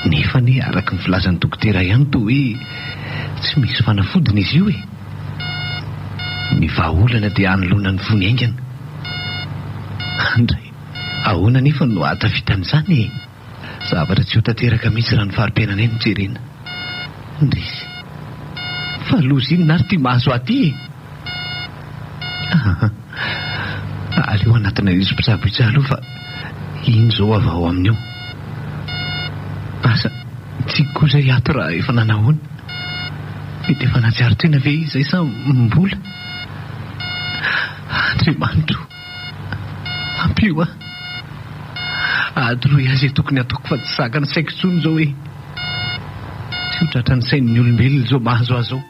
Nefa ny araka ny filazan'ny dokotera ihany toa hoe tsy misy fanafodina izy io e. Ny vahaolana dia hanolona ny fony aingana. Andray ahoana nefa no atavitan'izany e. Zavatra tsy ho tanteraka mihitsy raha ny farim-piainana eny mijerena. Ndrisy fa loza inona ary tia mahazo aty e. Aleo anatina izy mpitsabo itsalo fa iny zao avy ao amin'io. Asa tsy kosa hiato raha efa nanahoana. Mety efa natsiaro tena ve izay sa mbola. Andriamanitro ampio ah. Adroy azy tokony ataoko fa tsy sakany saiko tsony zao hoe tsy ho tratra ny sain'ny olombelona zao mahazo azy ao.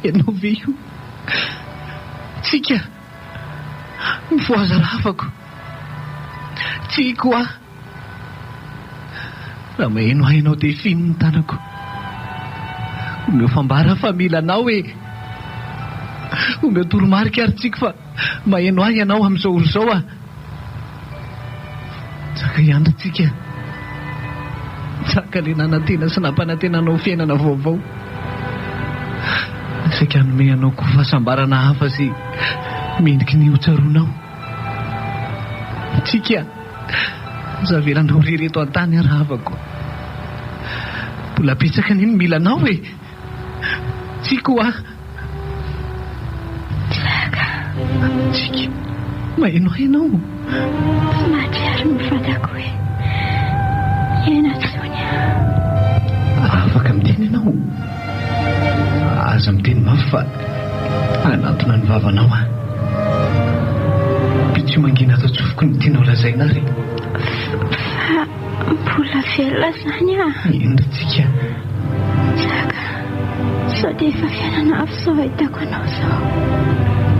Ianao ve io? Tsika mivoazarafako. Tsiko ah. Raha maheno ahy ianao dia fino ny tanako. Omeo fambara fa mila anao e. Omeo toromarika ary tsika fa maheno ahy ianao amin'izao olo izao ah. Tsaka iandra tsika. Tsaka le nanantena sy nampanantenanao fiainana vaovao. Saika hanome anao koa fahasambarana hafa sy mendriky ny hotsaronao. Tsika zavelanao rereto an-tany aravako. Mbola petsaka niny milanao e. Tsy koa. Tsika. Maheno hainao. Mahatsiaro ny fantako hoe iaina tsony. Afaka miteny ianao. Aza miteny mafy fa anatona ny vavanao a. Tsy mangina atao tsofoko ny tianao lazaina re. Fa mbola velona zany a. Inona tsika? Saka sao dia efa fiainana avy sao ahitako anao zao.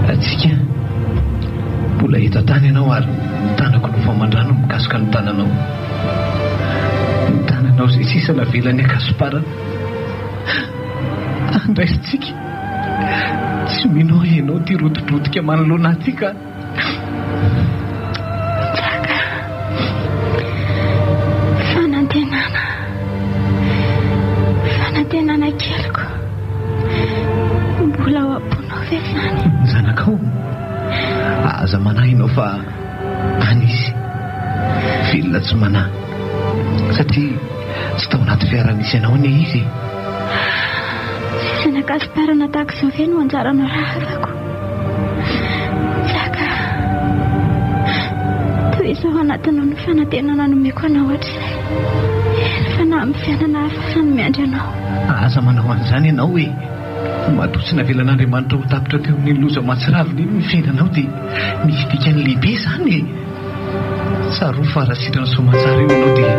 Atsika mbola hita tany ianao ary ny tanako no famandrano mikasika ny tananao. Ny tananao izay sisa navelany akasiparana. Andraisitsika. Tsy mino ianao ty rotodrotika manoloana atsika. Fanantenana keliko mbola ao am-ponao ve zany? Zanakao, aza manahy ianao fa anisy velona tsy manahy satria tsy tao anaty fiara-misy ianao anie izy. Sanakasiparana tahaka izao ve no anjaranao raha afako? Saka toy izao anatinao ny fanantenana nomeko anao ohatr'izay. Fa na amin'ny fiainana hafa sa ny miandry anao. Aza manao an'izany ianao hoe matotsina velan'Andriamanitra ho tapitra teo amin'ny loza matsiraviny iny ny fiainanao dia misy dikany lehibe izany e. Tsaroa fa raha sitrany soamantsara io ianao dia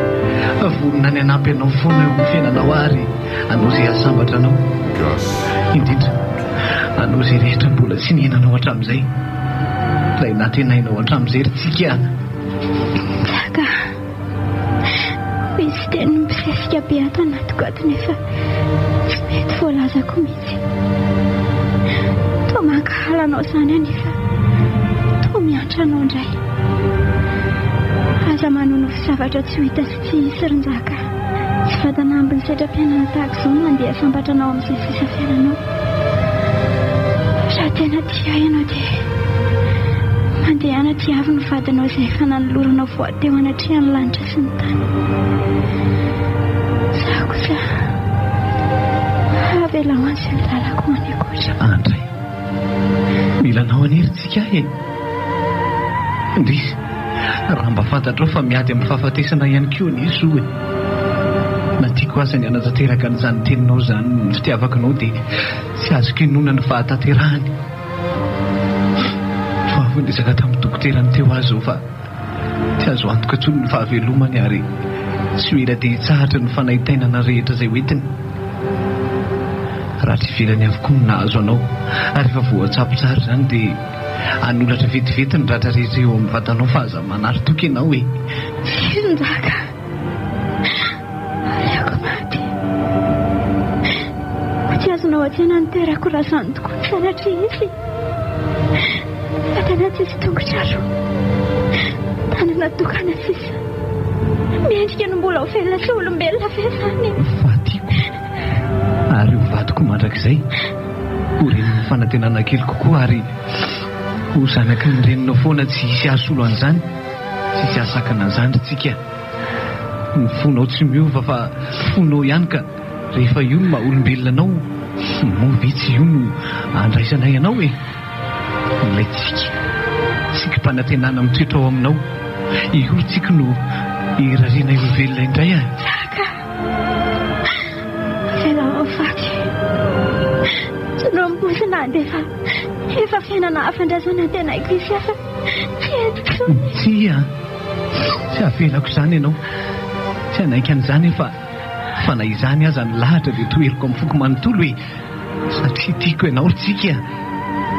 vorona ny hanampy anao foana eo amin'ny fiainanao ary anao izay ahasambatra anao. Indrindra anao izay rehetra mbola tsy niainanao hatramin'izay. Ilay natenainao hatramin'izay ry tsika. Saka misy teny misesika be ato anatiko ato nefa tsy mety voalazako mihitsy. Toa mankahala anao izany anefa toa miantra anao indray. Aza manono zavatra tsy ho hita sy tsy hisy rin-jaka. Tsy fantana ambiny setra-piainana tahaka izao no mandeha sambatra anao amin'izay sisa fiainanao. Raha tena tia ianao dia mandeha anaty avy ny vadinao izay efa nanoloranao voateo anatria ny lanitra sy ny tany. Zaho kosa avela ho an'izay ny lalako ho any akoatra. Andray, milanao anery tsika e. Ndrisy, raha mba fantatrao fa miady amin'ny fahafatesana ihany koa ny iso e. Na tiako aza ny anatanteraka an'izany teninao izany ny fitiavakanao dia tsy azoko inona ny fahatanterahany. Nisaka tamin'ny dokoterany teo azy zao fa tsy azo antoka intsony ny fahavelomany ary tsy ho ela dia hitsahatra ny fanahitainana rehetra izay hoentiny. Raha tsy velany avokoa ny nahazo anao ary efa voatsapy tsara izany dia anolatra vetivety ny ratra rehetra eo amin'ny vatanao fa aza manary toky ianao e. Sinjaka aleoko maty. Tsy azonao atsena ny terako raha izany tokoa ny sanatria izy. Fatana tsisy tongotra roa, tanana tokana sisa. Miendrika no mbola ho velona sy olombelona ve zany? Vatiko ary ho vatiko mandrakizay ho renin'ny fanantenana kely kokoa ary ho zanaky ny reninao foana tsy hisy ahasolo an'izany, tsy hisy ahasakana an'izany tsika. Ny fonao tsy miova fa fonao ihany ka rehefa io no maha-olombelona anao moa vitsy io no andraisanay ianao e. Ilay tsika mpanantenana mitoetra ao aminao io tsika no irariana io velona indray a. Saka vela ao faty tsy no mibosina andefa efa fiainana hafandraisana tenaiko izy afa tsy etiko. Tsy a tsy avelako izany ianao, tsy anaika an'izany fa na izany aza ny lahatra dia toeriko amin'ny foko manontolo hoe satria tiako ianao ry tsika.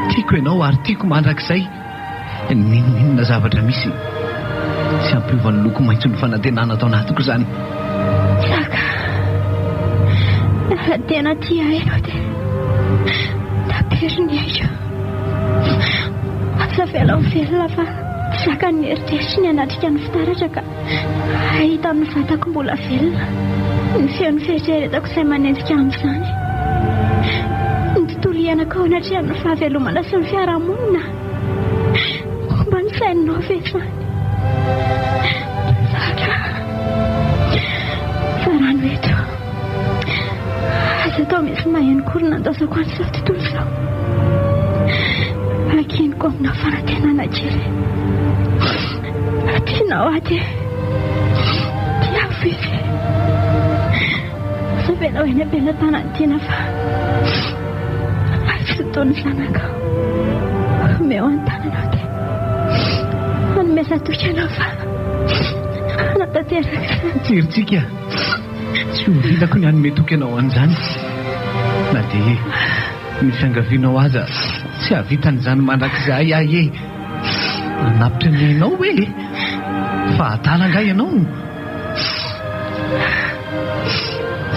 Tiako ianao ary tiako mandrakizay. Ninona zavatra misy tsy ampiovan'ny loko maitso ny fanantenana atao anatiko izany. Saka raha tena tia ianao dia taperiny aio. Aza vela ho velona fa saka ny eritreritry ny anatrika ny fitaratra ka ahita ny vatako mbola velona. Ny feon'ny fieritreretako izay manendrika amin'izany. Ny tontolo iainako ao anatria ny fahavelomana sy ny fiarahamonina. Mba ny sainao ve izany? natao misy mahenikory nandasako an'izao tontolo izao. Akiniko amina fanantenana kely. Tianao aty. Tiako izy. Sabenao eny am-pelantanany tiana fa tsy fotoany zanakao. Meo an-tananao dia manome satoky anao fa natateraka. Jeritsika, tsy ho vitako ny hanome toky anao an'izany. Na dia ny fiangavianao aza tsy havitan'izany mandrakizay ahy e. Nanapitra ny ianao hoe fa atalanga ianao.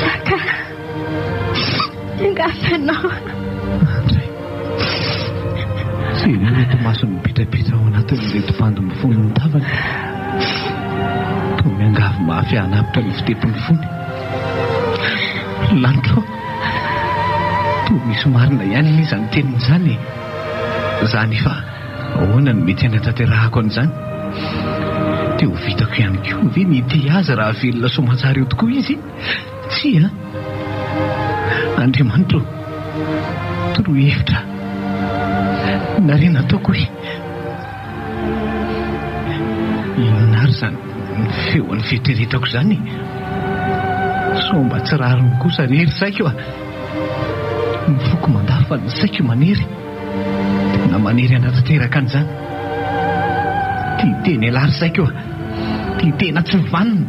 Saka ingafanao. Sy reto masony mipitrapitra ao anatin'reto mpando mifony ny tavany. Toa miangavy mafy hanapitra ny fitepony fony. Lanitra toa misy marina ihany an'izany tenin'izany. Zany fa ahoana ny mety hanatanterahako an'izany. Dia ho vitako ihany koa ve ny ity azy raha velona soamantsara eo tokoa izy? Tsy a Andriamanitra toroa hevitra narena ataoko hoe inona ary zany ny feon'ny fieritreretako izany. So mba tsy rariny kosa rery saiko a. Ny foko mandafa ny saiko manery. Na manery anatanteraka an'izany. Tia teny alary saiko a. Tia tena tsy mivanina.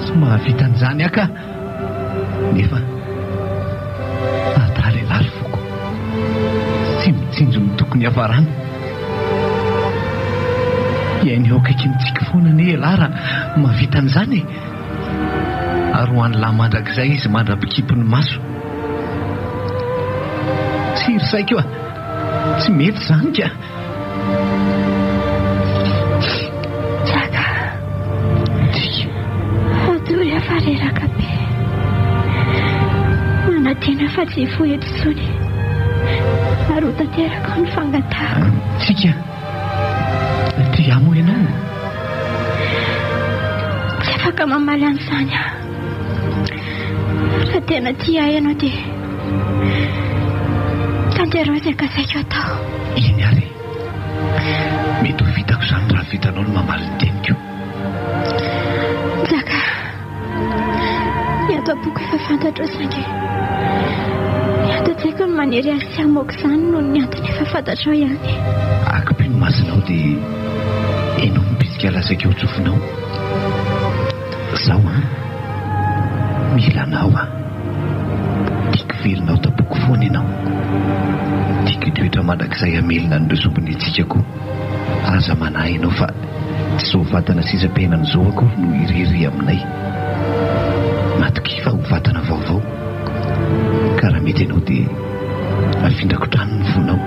Tsy mahavita an'izany aka. Nefa ataly alary foko. Tsy mitsinjo ny tokony hafarana. Iainy eo akaiky mitsika foana ny alara mahavita an'izany. Ary ho any lahy mandrakizay izy mandrapikipony maso. Tsiry saiko a. Tsy mety izany ka. Saka atory afareraka be. Manatena fa tsy foeto tsony. Ary ho tanteraka ny fangatahako. Tsika tia mo ianao. Tsy afaka mamaly an'izany aho. Raha tena tia ianao dia tanterao izay kasaiko atao. Iny ary mety ho vitako izany raha vitanao ny mamaly ny teniko. Zaka ny ato aboko efa fantatro izany. Ny ato tsaiko ny manery azy sy hamoaka izany noho ny antony efa fantatrao ihany. Akopy ny masinao dia enao mipizika lasaka eo tsofinao. Zaho mila anao tiako velonao taboko foana ianao. Tiako toetra mandrakizay hamelona ny resombony itsikako. Aza manahy ianao fa tsy zao vatana sisa-penany zao ako no iriry aminay. Matoky fa ho vatana vaovao. Ka raha mety ianao dia afindrako trano ny vonao.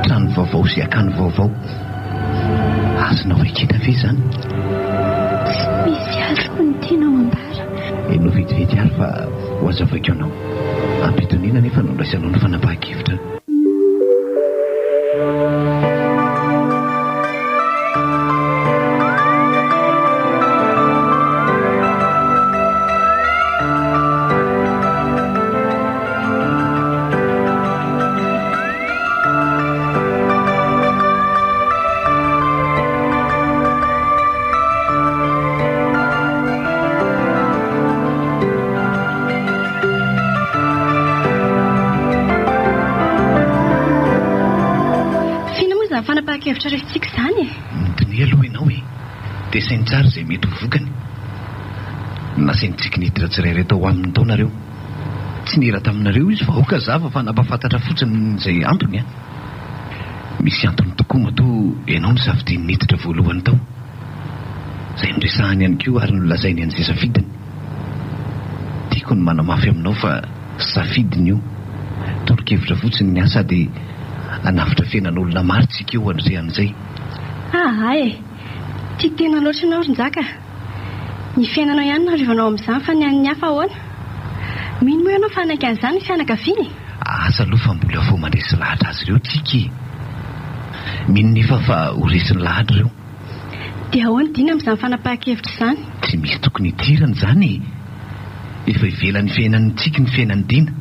Trano vaovao sy akano vaovao. Azonao ekena ve izany? Tsy misy azoko ny tianao ambara. Enao vetivety ary fa ho azavako anao. Ampitoniana nefa nondraisanao ny fanapahan-kevitra. Fanapahan-kevitra resitsika izany. Midiny aloha ianao e. Dia sainy tsara izay mety ho vokany. Nasaintsika niditra tsirairay tao amin'ny taonareo. Tsy nira taminareo izy fa aoka zava fa nampafantatra fotsiny izay antony a. Misy antony tokoa matoa ianao ny safidiny niditra voalohany tao. Izay nodresahany ihany koa ary nolazainy an'izay safidiny. Tiako ny manamafy aminao fa safidiny io. Toronkevitra fotsiny ny asa dia anavitra fiainan'olona maro tsika eo an'izay an'izay. Ay, tia tena loatra ianao Ronjaka. Ny fiainanao ihany no rivanao amin'izany fa ny an'ny hafa ahoana. Mino moa ianao fanaka an'izany ny fianakaviany? Asa aloha fa mbola vao mandresy lahatra azy ireo tsika. Mino nefa fa ho resiny lahatra ireo. Dia ahoana dina amin'izany fanapahan-kevitra izany? Tsy misy tokony hitirana izany. Efa ivelan'ny fiainan'ny tsika ny fiainan'ny dina.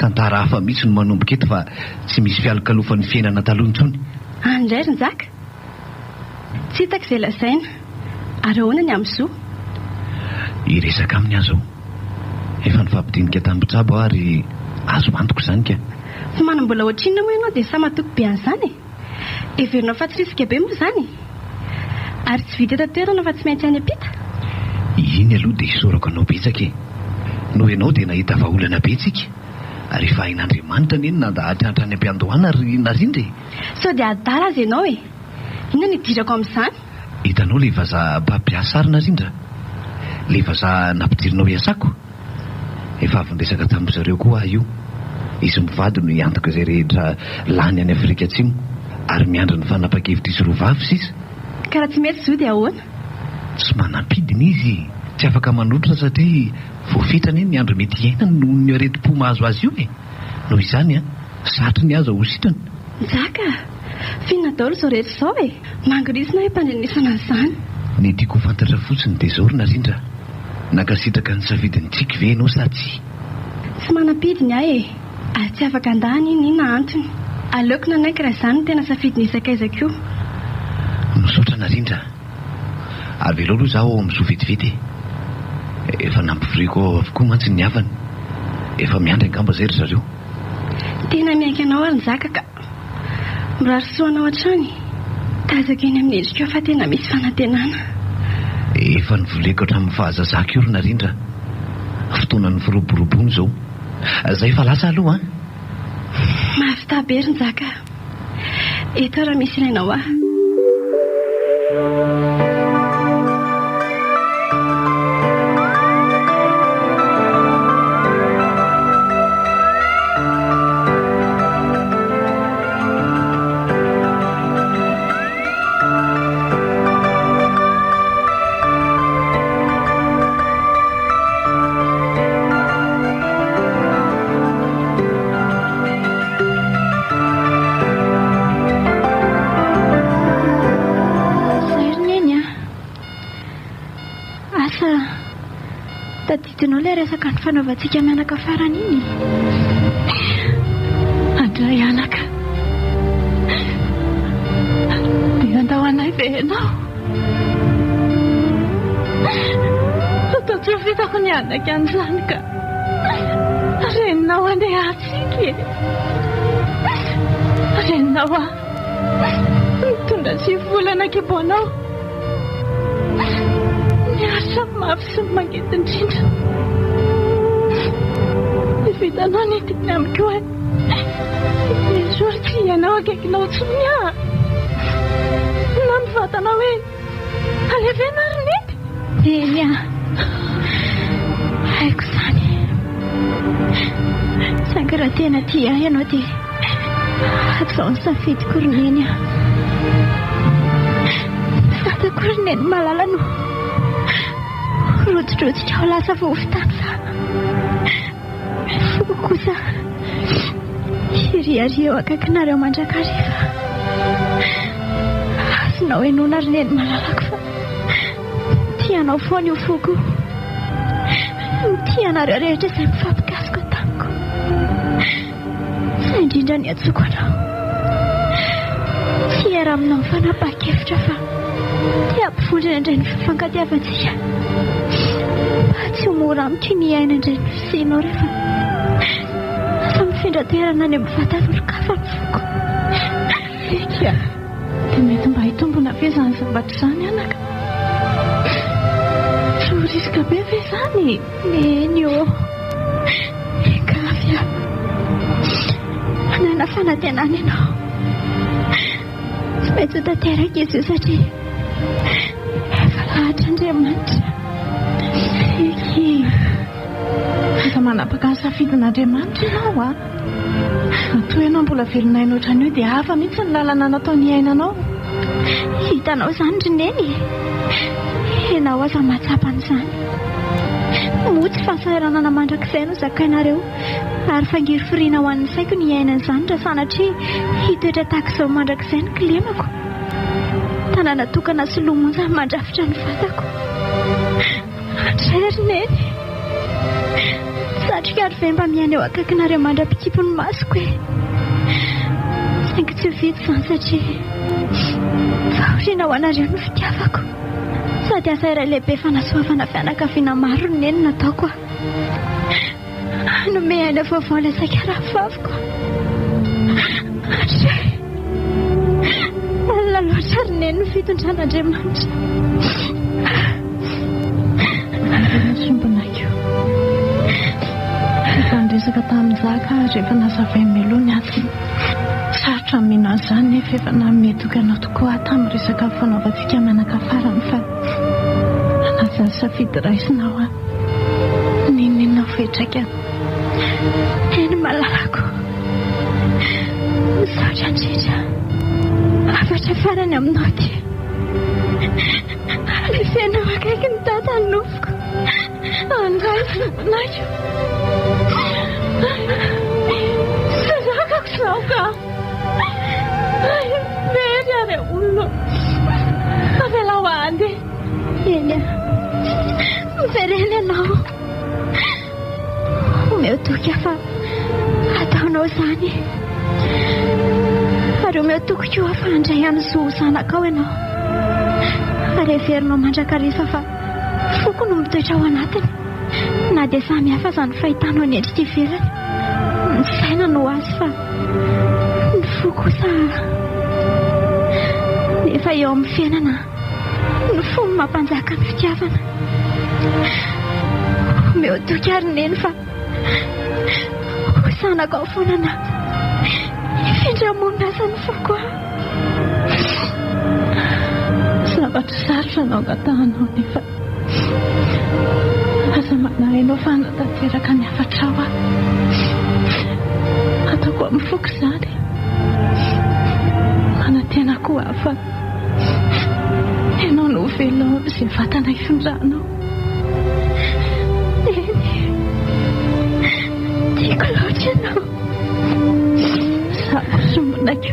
tantara hafa mihitsy no manomboka eto fa tsy misy fialokalofan'ny fiainana taloha intsony. Andray ry Nzaka, tsy hitako izay lazaina ary ahoana ny amin'izao? Iresaka aminy azo efa nifampidinika tamin'ny mpitsabo ary azo antoko izany ka. Fa manam-bola ohatrinona moa ianao dia sa matoko be an'izany e? Heverinao fa tsy risika be moa izany ary tsy vita tantoerana fa tsy maintsy any ampita. Iny aloha dia isorako anao betsaka e. Noho ianao dia nahita vahaolana betsika ary efa hain'Andriamanitra neny nandahatra hatrany am-piandohana ary narindra e. Sao dia adala azy ianao e? Inona ny idirako amin'izany? Hitanao ilay vazaha mpampiasa ary narindra, ilay vazaha nampidirinao hiasako. Efa avy niresaka tamin'ny zareo koa io. Izy mivady no hiantoka izay rehetra lany any Afrika Atsimo ary miandry ny fanapa-kevitra izy roa vavy sisa. Ka raha tsy mety izao dia ahoana? Tsy manampidina izy, tsy afaka manotrona satria voafetrany eny ny andro mety hiainany noho ny areti-po mahazo azy io e. Noho izany sarotry ny azo ho sitrany. Nzaka, fiana daholo izao rehetra izao e. Mangirisina hoe mpandrenesana an'izany. Ny tiako ho fantatra fotsiny dia izao ry narindra, nankasitraka ny safidin'ny tsiky ve ianao sa tsy? Tsy manampidiny ahy e, ary tsy afaka andahany iny inona antony. Aleoko nanaiky raha izany no tena safidiny isakaizako io. Misaotra narindra, avy elo aloha zaho ao amin'izao vetivety. Efa nampifiriko avokoa mantsy ny havany. Efa miandry angamba izay ry zareo. Tena miaiky anao ary Nzaka ka mirarisoanao hatrany. Tazako eny amin'ny endrika fa tena misy fanantenana. Efa nivoleko hatramin'ny fahazazako io ry narindra. Fotoanan'ny firoboroboana izao. Izay fa lasa aloha Mafita be ry Nzaka. Eto raha misy ilainao aho. Tadidinao ilay resaka ny fanaovantsika mianaka farany iny. Andray anaka, dia andao anay ve ianao? Atao tsy vitako ny anaka an'izany ka reninao andeha atsika e. Reninao mitondra 7 volana kiboanao. Miasa mafy sy mangety indrindra. Vitanao ny teny amiko hoe misy ory tsy ianao akaikinao tsony na mivatanao hoe alevena ary nety. Eny haiko izany. Saingy raha tena tia ianao dia atao ny safidy koroneny fata koroneny malala no rotsirotsitra ao lasa voafitany fa foko kosa iriary eo akaikinareo mandrakariva. Azonao enona ary neny malalako fa tianao foana io foko. Tianareo rehetra izay mifampikasiko tamiko. Fa indrindra ny atsoko anao. Tsy era aminao mifanapa-kevitra fa tia ampifondrina indray ny fifankatiavantsika. Tsy ho mora amiko ny aina indray ny fisinao rehefa asa mifindra toerana any amin'ny vatan'olon-kafa ny foko. Eka, dia mety mba hitombona ve izany zavatra izany anaka? Tsy ho risika be ve izany? Eny eo. Eka avy manana fanantenana ianao. Tsy maintsy ho tanteraka izy io satria efa lahatra Andriamanitra. Aza manapaka ny safidin'Andriamanitra ianao Toa ianao mbola velonay ohatran'io dia hafa mihitsy ny lalana nataony iainanao. Hitanao izany rineny. Ianao aza mahatsapa an'izany. Moa tsy fahasahiranana mandrakizay no zakainareo ary fangiry firiana ho an'ny saiko ny iainan'izany raha sanatria hitoetra tahaka izao mandrakizay ny kilemako. Tanàna tokana sy lomonja mandrafitra ny vatako. Andray rineny. satroka ary ve mba miaina eo akaikinareo mandra-pikipony masoko hoe saingy tsy ho vito izany satria fahoriana ho anareo no fitiavako sady asa iray lehibe fanasoavana fianakaviana maro ny neny nataoko nome aina vaovao ilay saika rahavaviko alina loatra ary neny no fitondran'Andriamanitra sombonako efa niresaka tamin'izaka rehefa nazavay melony aty sarotra mino azany nefa efa nametokana tokoa tamin'ny resaka fanaovantsika manaka-farany fa anazany safidy raisinao a ninninao fetraka eny malalako misaotra indrindra afatra farany aminao ty alefenao akaiky ny tata ny nofoko andray sombonako sazakako zao ka very ary olona avela ho andy eny mivereny ianao omeotoky fa ataonao izany ary omeotoky koa fa andray any zo zanakao ianao ary everinao mandrakarifa fa foko no mitoetra ao anatiny na dia samy hafa izany fahitanao ny endrika ivelany ny saina no azy fa ny foko sa nefa eo amin'ny fiainana ny fony mampanjaka ny fitiavana meotoky ary neny fa sanakao fonana ifindramonina aza ny foko zavatra sarotra anao ngatahanao nefa aza manahainao fa natateraka ny afatrao a ataoko amin'ny foko izany manatena koa hafa ianao no velao izay vatana ifindranao tiako loatra ianao zako sombonako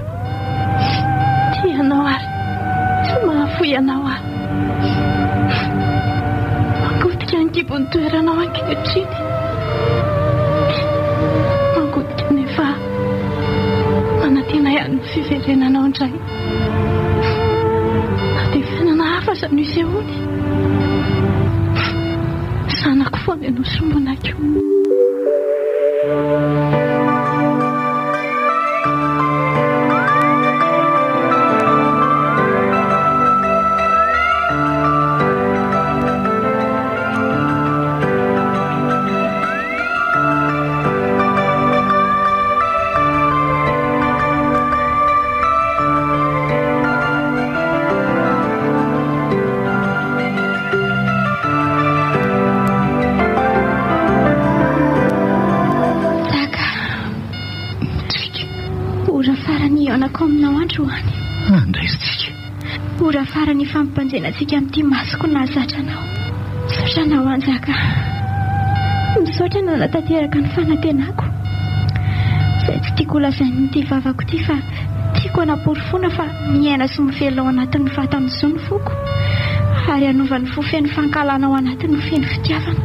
tianao ary tsy mahafo ianao a mangotika ankibony toeranao ankehitriny mangotika nefa manatena ihany ny fiverenanao indray na dia fiainana hafa izany izy ony zanako foana ianao sombonako ora farany fampipanjenantsika amin'ity masoko nazatranao saotranao anjaka misaotra na natateraka ny fanatenako izay tsy tiako lazainy ity vavako ity fa tiako anaporifoana fa miaina sy mivelo ao anatin'ny vatany zo ny foko ary anovany fofeny fankalana ao anatin'ny feny fitiavana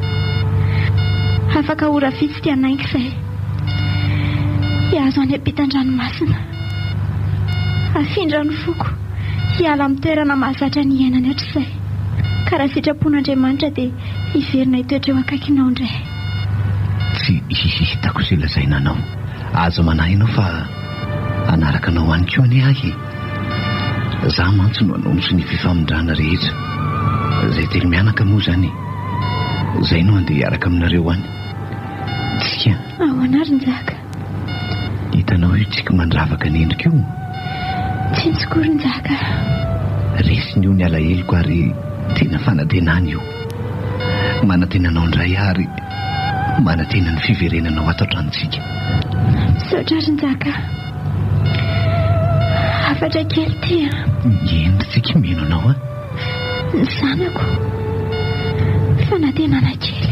afaka ora vitsy ty anaingy izay hiazo any ampitan-dranomasina afindra ny foko hiala amin'ny toerana mahazatra ny iainany hatr'izay ka raha sitrapon'Andriamanitra dia hiverina hitoetra eo akaikinao indray tsy hitako izay lazainanao aza manahinao fa anaraka anao any koa ny ahy za mantso no anomso ny fifamondrana rehetra izay telo mianaka moa izany izay no andeha hiaraka aminareo any tsika ao anarin-jaka hitanao io tsika mandravaka ny endrika io tsy nitsokorin-jaka resiny io ny alaheloko ary tena fanatenany io manatenanao indray ary manatenany fiverenanao ato antranontsika misaotra rin-jaka afatra kely tia endritsika meno anao a ny zanako fanatenana kely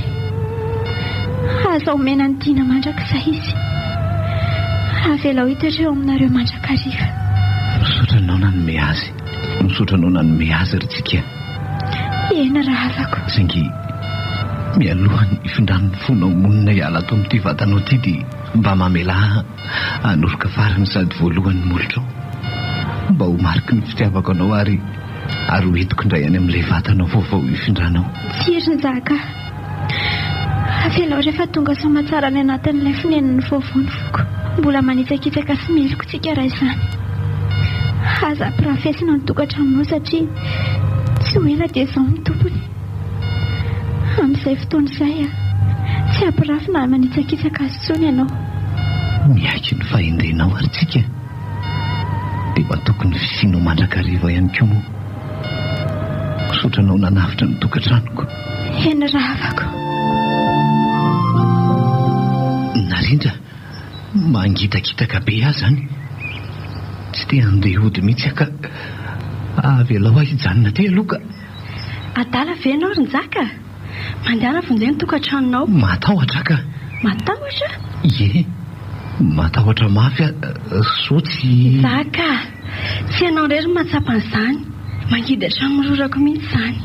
aza omena ny tiana mandrakizay izy avela ho hitoetra eo aminareo mandrakariva misotranao nanome azy misotranao nanome azy ry tsika ena raha afako saingy mialohany ifindran'ny fonao monina hiala ato amin'ity vatanao ity dia mba mamela anoroka farany sady voalohan'ny molotrao mba ho mariky ny fitiavako anao ary ho entiko indray any amin'ilay vatanao vaovao ifindranao. Tsirin-jaka avelao rehefa tonga somatsara ny anatin'ilay foneniny vaovao ny foko mbola manitsakitsaka sy miloko tsika raha izany. Aza pirafesina ny tokantramonao satria tsy ho ela dia izao ny tompony. Amin'izay fotoana izay tsy ampirafina manitsakitsaka azy tsony ianao. Miaiky ny fahendrenao ary tsika dia mba tokony fisianao mandrakariva ihany koa moa. Sotranao nanavitra ny tokantranoko. Eny ravako. Narindra mangitakitaka be ahy zany. Tsy te handeha hody mihitsy ka avelao ahy hijanona te aloka. Adala ve ianao Rinjaka? Mandeha vonjeny tokantranonao. Matahotra ka. Matahotra? Ie, matahotra mafy sotsy. Zaka, tsy ianao rery mahatsapa an'izany. Mangidy hatrany mirorako mihitsy izany.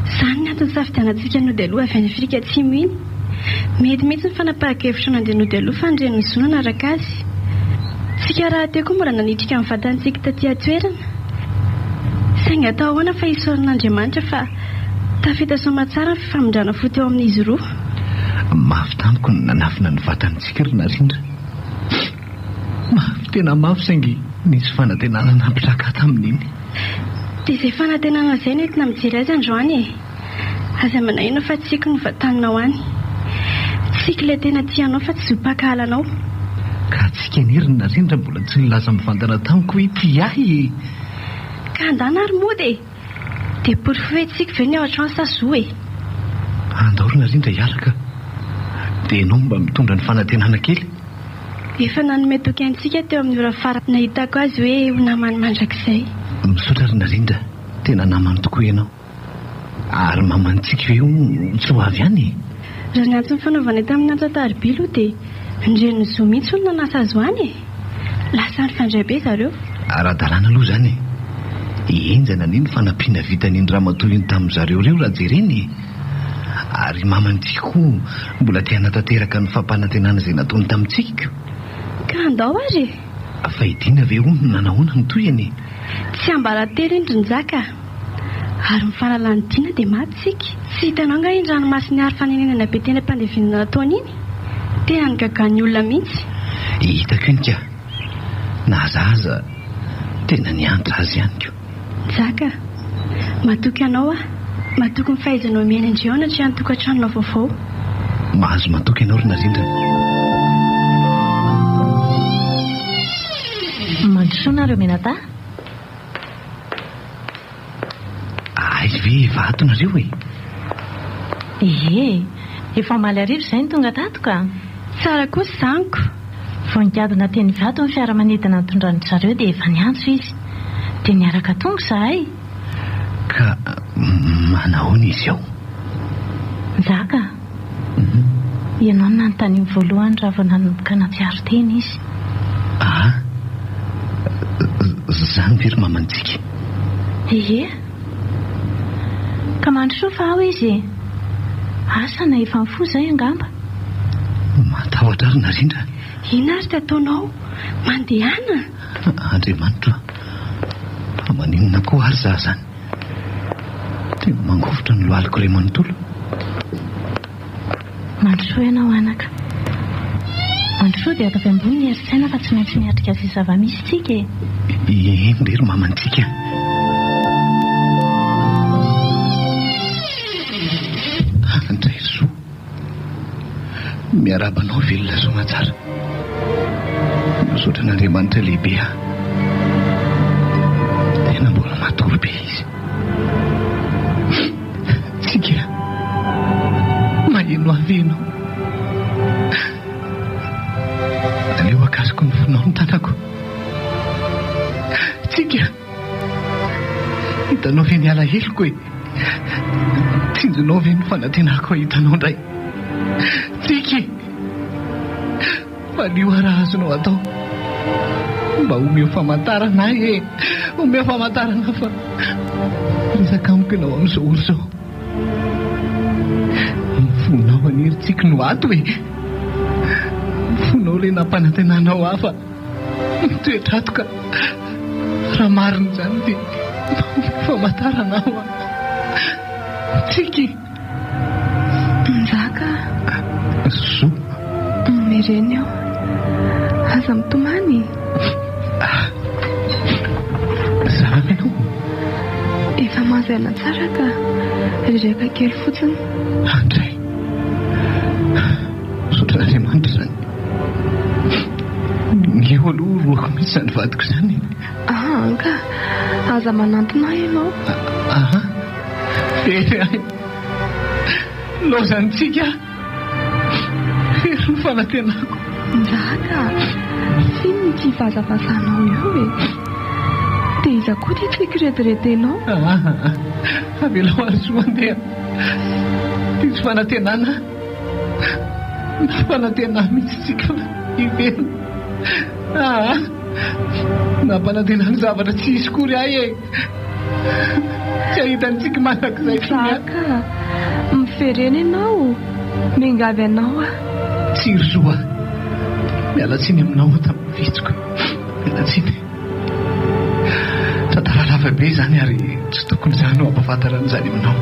Izany ny antony safidianantsika nody aloha avy any Afrika Atsimo iny. Mety mihitsy ny fanapahan-kevitra nandeha nody aloha fa ndreny ny zona naraka azy. Tsika raha teo koa mbola nanitrika amin'ny vatantsika taty atoerana. Saingy atao ahoana fa isaorin'Andriamanitra fa tafita somatsara ny fifamondrana fo teo amin'izy roa. Mafy tamiko ny nanafina ny vatantsika ry Narindra. Mafy tena mafy saingy nisy fanantenana nampitraka tamin'iny. Dia izay fanantenana izay nentina mijery azy androany e. Aza manahino fa tsiko no vatananao any. Tsika ilay tena tianao fa tsy zopakahalanao. Ka tsika nery ny Narindra mbola tsy nilaza mivantana tamiko hoe ty ahy. Ka andana ary mody e. Dia porofetsika ve ny ao an-trano sa zo e. Andao ry Narindra hiaraka. Dia ianao mba mitondra ny fanantenana kely. Efa nanome toky antsika teo amin'ny ora farany nahitako azy hoe ho namany mandrakizay. Misaotra ry Narindra, tena namany tokoa ianao. Ary mamantsika eo tsy ho avy ihany. Raha ny antony fanaovana tamin'ny Antsataribilo dia ndreny zo mihitsy olona nasa azo any e. Lasa ny fandray be zareo. Ara-dalàna aloha zany hienjana niny fanampiana vitan'iny ramatoiny tamin'ny zareo reo raha jereny. Ary mamantsika koa mbola tia hanatanteraka ny fampanantenana izay nataony tamintsika. Ka andao ary fa hidiana ve onona nahoana ny toyany. Tsy ambaratery iny Rinjaka. Ary mifanalany diana dia matsika. Tsy hitanao nga iny ranomasiny ary fanenenana be tena mpandevinana nataony iny. Tena ny gagan'ny olona mihitsy. Hitako iny ka. Na zaza tena niantra azy ihany ko. Jaka, matoky anao matoky ny fahaizanao miaina andriaona tsy antokantranonao vaovao. Mahazo matoky ianao ry Narindra. Mandrosoanareo Menata? Aizy ve vato nareo e? Ie, efa maly arivo izay ny tonga tato ka. Tsara kosa zaniko. Voningadina teny vato ny fiaramanidina nitondran'ny zareo dia efa niantso izy. Dia niaraka tonga zahay. Ka manahoana izy ao? Zaka, ianao no nanontaniany voalohany raha vao nanomboka natsiaro teny izy. Zany ve ry mamantsika? Ie, ka mandrosoa fa ao izy. Asa na efa mifoha izay angamba. Matahotra ry Narindra. Ina ary tataonao? Mandehana? Andriamanitra, maninona koa ary za zany? Tena mangofotra ny lohaliko iray manontolo. Mandrosoa ianao anaka. Mandrosoa dia ato avy ambony ny eritsaina fa tsy maintsy miatrika sy zava-misy tsika e. Eny re ry mamantsika. Andray Soa, miarabanao velona somatsara. Misaotra n'Andriamanitra lehibe aho. Tena mbola matory be izy. Tsika, maheno avy ianao. Aleo akasiko ny fonao ny tanako. Tsika, hitanao ve ny alahelo e? Tsinjonao ve ny fanantenako hitanao indray? Tsika, falio araha azonao atao mba omeo famantarana e. Omeo famantarana fa resaka amiko ianao amin'izao olo izao. fonao aniritsika no ato hoe fonao ilay nampanantenanao hafa toetrato ka raha marina izany dia famataranao tsika nzaka so mireny eo aza mitomany zavana ianao efa mahazaina tsara ka riraka kely fotsiny andray sotran'Andriamanitra izany ny eo aloha roako mihitsy izany vadiko izany ka aza manantona ianao lozantsika fery ny fanantenako nzaka finy ty vazavazanao eo e dia iza koa ty tsika rediredenao avelao azo mandeha ty tsy fanantenana na fanantenana mihitsy tsika ivelona nampanantenana zavatra tsy isy kory ahy e tsy ahitantsika manak'izay zaka mifereny ianao mingavy anao tsy rozoa mialatsiny aminao tamin'ny vitsiko mialatsiny tantara lavabe izany ary tsy tokony izany ho ampahafantaran'izany aminao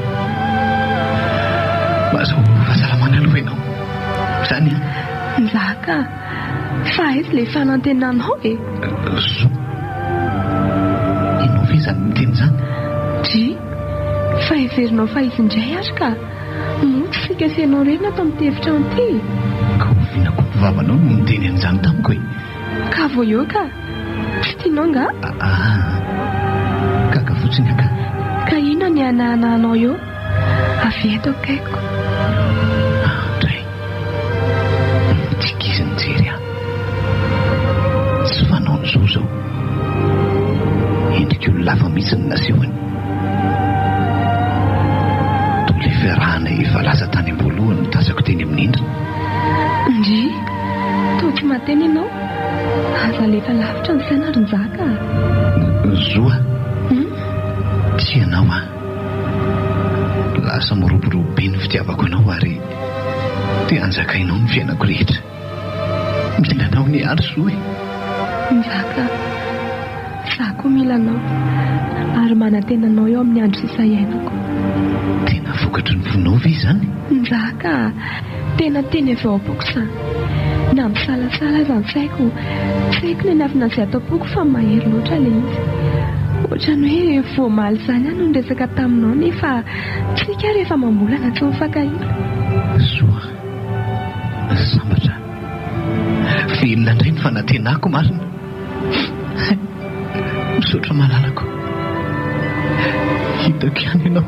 mahazo fahasalamana aloha ianao izany nzaka fa izy ilay fanantenanao e zo inao ve izany miteny izany dry fa heverinao fa izy indray ary ka moty fikasianao reny atao amin'ny tevitra an'ity ka hovinako vavanao no miteny an'izany tamiko e ka vo eo ka tsy tianao nga kaka fotsiny aka ka ina ny anahananao eo aveto akaiko andray tsika izy nijery aho tsy fanao n'izao zao endrika olo lafa mihitsy ny nasehony tole fiarahana efa laza tany am-boalohany no tazako teny amin'indrina ndry to tsy mateny ianao aza lefa lavitra ny sainary nzaka zoa tsy ianao lasa moroborobe ny fitiavako anao ary dia anjakainao ny fiainako rehetra milanao ny andro soa e nzaka za koa milanao ary manantenanao eo amin'ny andro sisa iainako tena vokatry ny vonao ve izany nzaka tena teny avy ao am-poko izany na misalasala aza ny saiko tsy haiko ny anavina izay atao am-poko fa mahery loatra ilay izy ohatrany hoe voamaly izany any no niresaka taminao nefa tsika rehefa mambolana tsy mifankahila soa sambatra velona indray ny fanantenako marina misaotra malalako hitako ihany ianao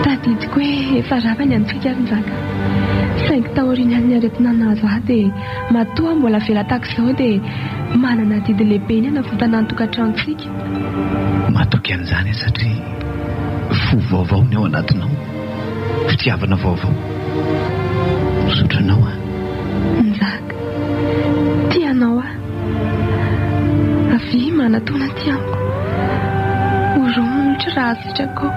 tadidiko hoe efa ravany antsika ary nzaka saingy taoriana ny aretina nazo ahy dia matoa mbola vela tahaka izao dia manana didy lehibe ny anavotana ny tokantranontsika matoky an'izany satria fo vaovao ny ao anatinao fitiavana vaovao misotranao nzaka tianao avy manatona tiamiko oromonitra raha sitrako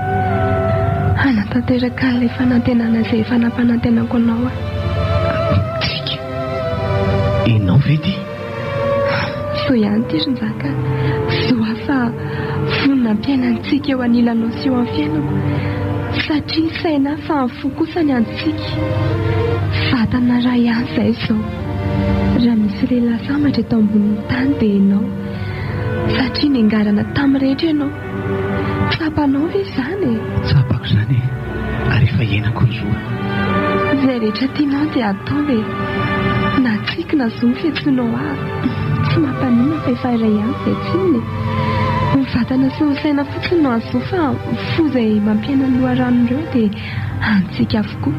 anatanteraka ilay fanantenana izay efa nampanantenako anao tsika enao vedy so ihany ty ry nzaka zoa fa vonina mpiainantsika eo anilanao sy eo amin'ny fiainako satria saina fa nyfo kosa ny antsika vatana raha ihany izay izao raha misy lehilahy sambatra eto ambonin'ny tany dia ianao satria niangarana tamin'ny rehetra ianao tsapanao ve izany tsapako izany ary efa iainako ny zoa izay rehetra tianao dia atao e na tsika na zo fiantsoanao ahy tsy mampanina fa efa iray ihany izay tsinony ny vatana sy ny saina fotsiny no azo fa fo izay mampiaina ny loharanon'ireo dia antsika avokoa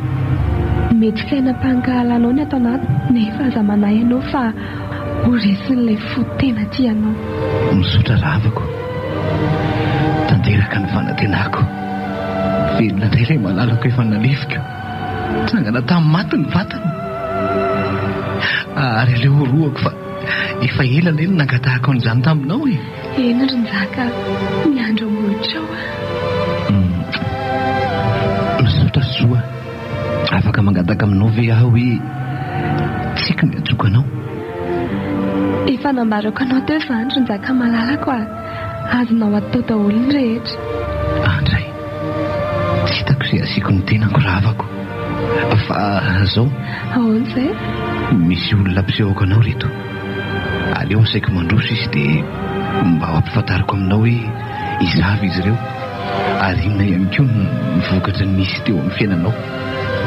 mety saina mpangahalanao ny atao anaty nefa aza manahy ianao fa horesin'ilay fo tena tianao misotra ravako tanteraka ny fanantenako velona indray ilay malalako efa nalefika tsangana tamin'ny maty ny vatana ary ilay horoako fa efa ela lay no nangatahako an'izany taminao e eny ry nzaka miandro ambohitrao misotra soa afaka mangataka ve aho hoe tsika ny atsoko anao? Efa nambarako anao teo izany ry Njaka malalako a, azonao atao daholo ny rehetra. Andray, tsy hitako izay asiako ny tenako ravako fa zao. Ahoana izay? Misy olona mpisehoko anao reto. Aleo saiko mandroso izy dia mba hampifantariko aminao hoe izavy izy ireo, ary inona ihany koa ny vokatra nisy teo amin'ny fiainanao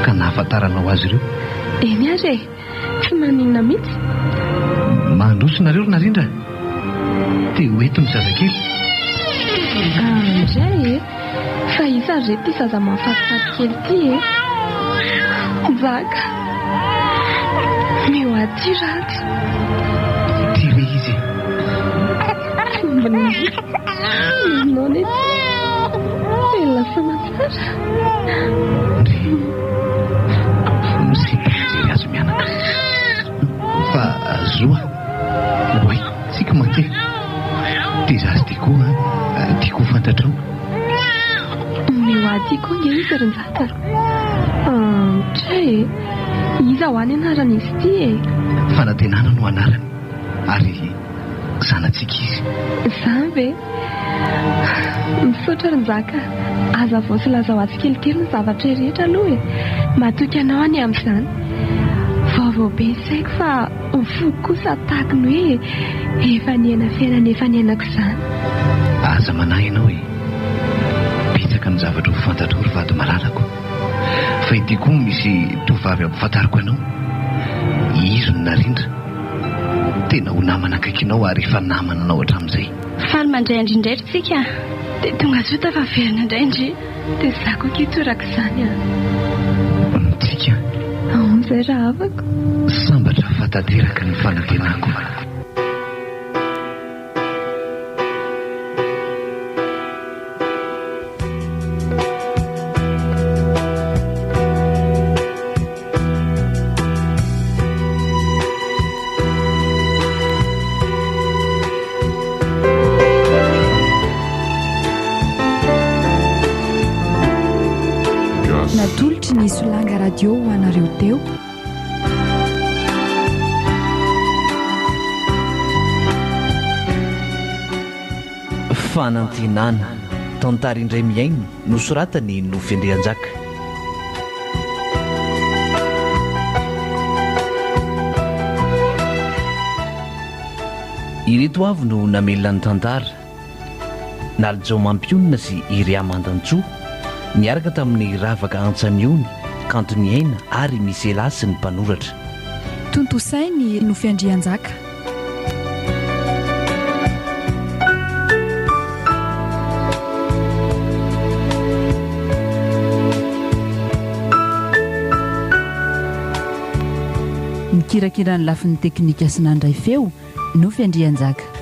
ka nahafantaranao azy ireo. Eny ary e, tsy maninona mihitsy. Mandroso nareo ry Narindra, te ho eto ny zazakely. Indray e, fa isa ry reto ty zaza mahafatifaty kely ty e. Njaka, mihoaty ratsy. Ty ve izy? Minao ny lasa matsara. Misipy azo mianaka fa zoa oe tsika make dia zazy ty koa tiako fantatrao. Mihoaty koa nge izy ry Njaka. Tray iza ho any anaran'izy ty e? Fanantenana no anarany ary zanatsika izy. Zany ve? Misaotra ry Njaka, aza vao sy lazao azy kelikely ny zavatra rehetra aloha e. Matoky anao any amin'izany. Vaovao be saiko fa mifogo kosa tahaka ny hoe efa niaina fiainana efa niainako izany. Aza manahy ianao e, betsaka ny zavatra ho fantatro ry vady malalako, fa ity koa misy tovavy ampifantariko anao. Izy ny Narindra, tena ho namana akaikinao ary efa namana anao hatramin'izay. Faly mandray andrindraitra tsika dia tonga zo tafaverina indray indry dia zako kitoraka izany a. Tsika Ahon'izay raha afaka sambatra fatateraka ny fanantenako. Natolotry ny Solanga radio ho anareo teo. Fanantenana tantara indray miaino nosoratany Nofy Andrianjaka. Ireto avy no namelona ny tantara Naljao Mampionina sy Iria Mandanjoa niaraka tamin'ny Ravaka Antsaniony, Kanto Niaina ary Misela sy ny mpanoratra. Tontosainy Nofy Andrianjaka. Mikirakira ny lafin'ny teknika sy nandray feo Nofy Andrianjaka.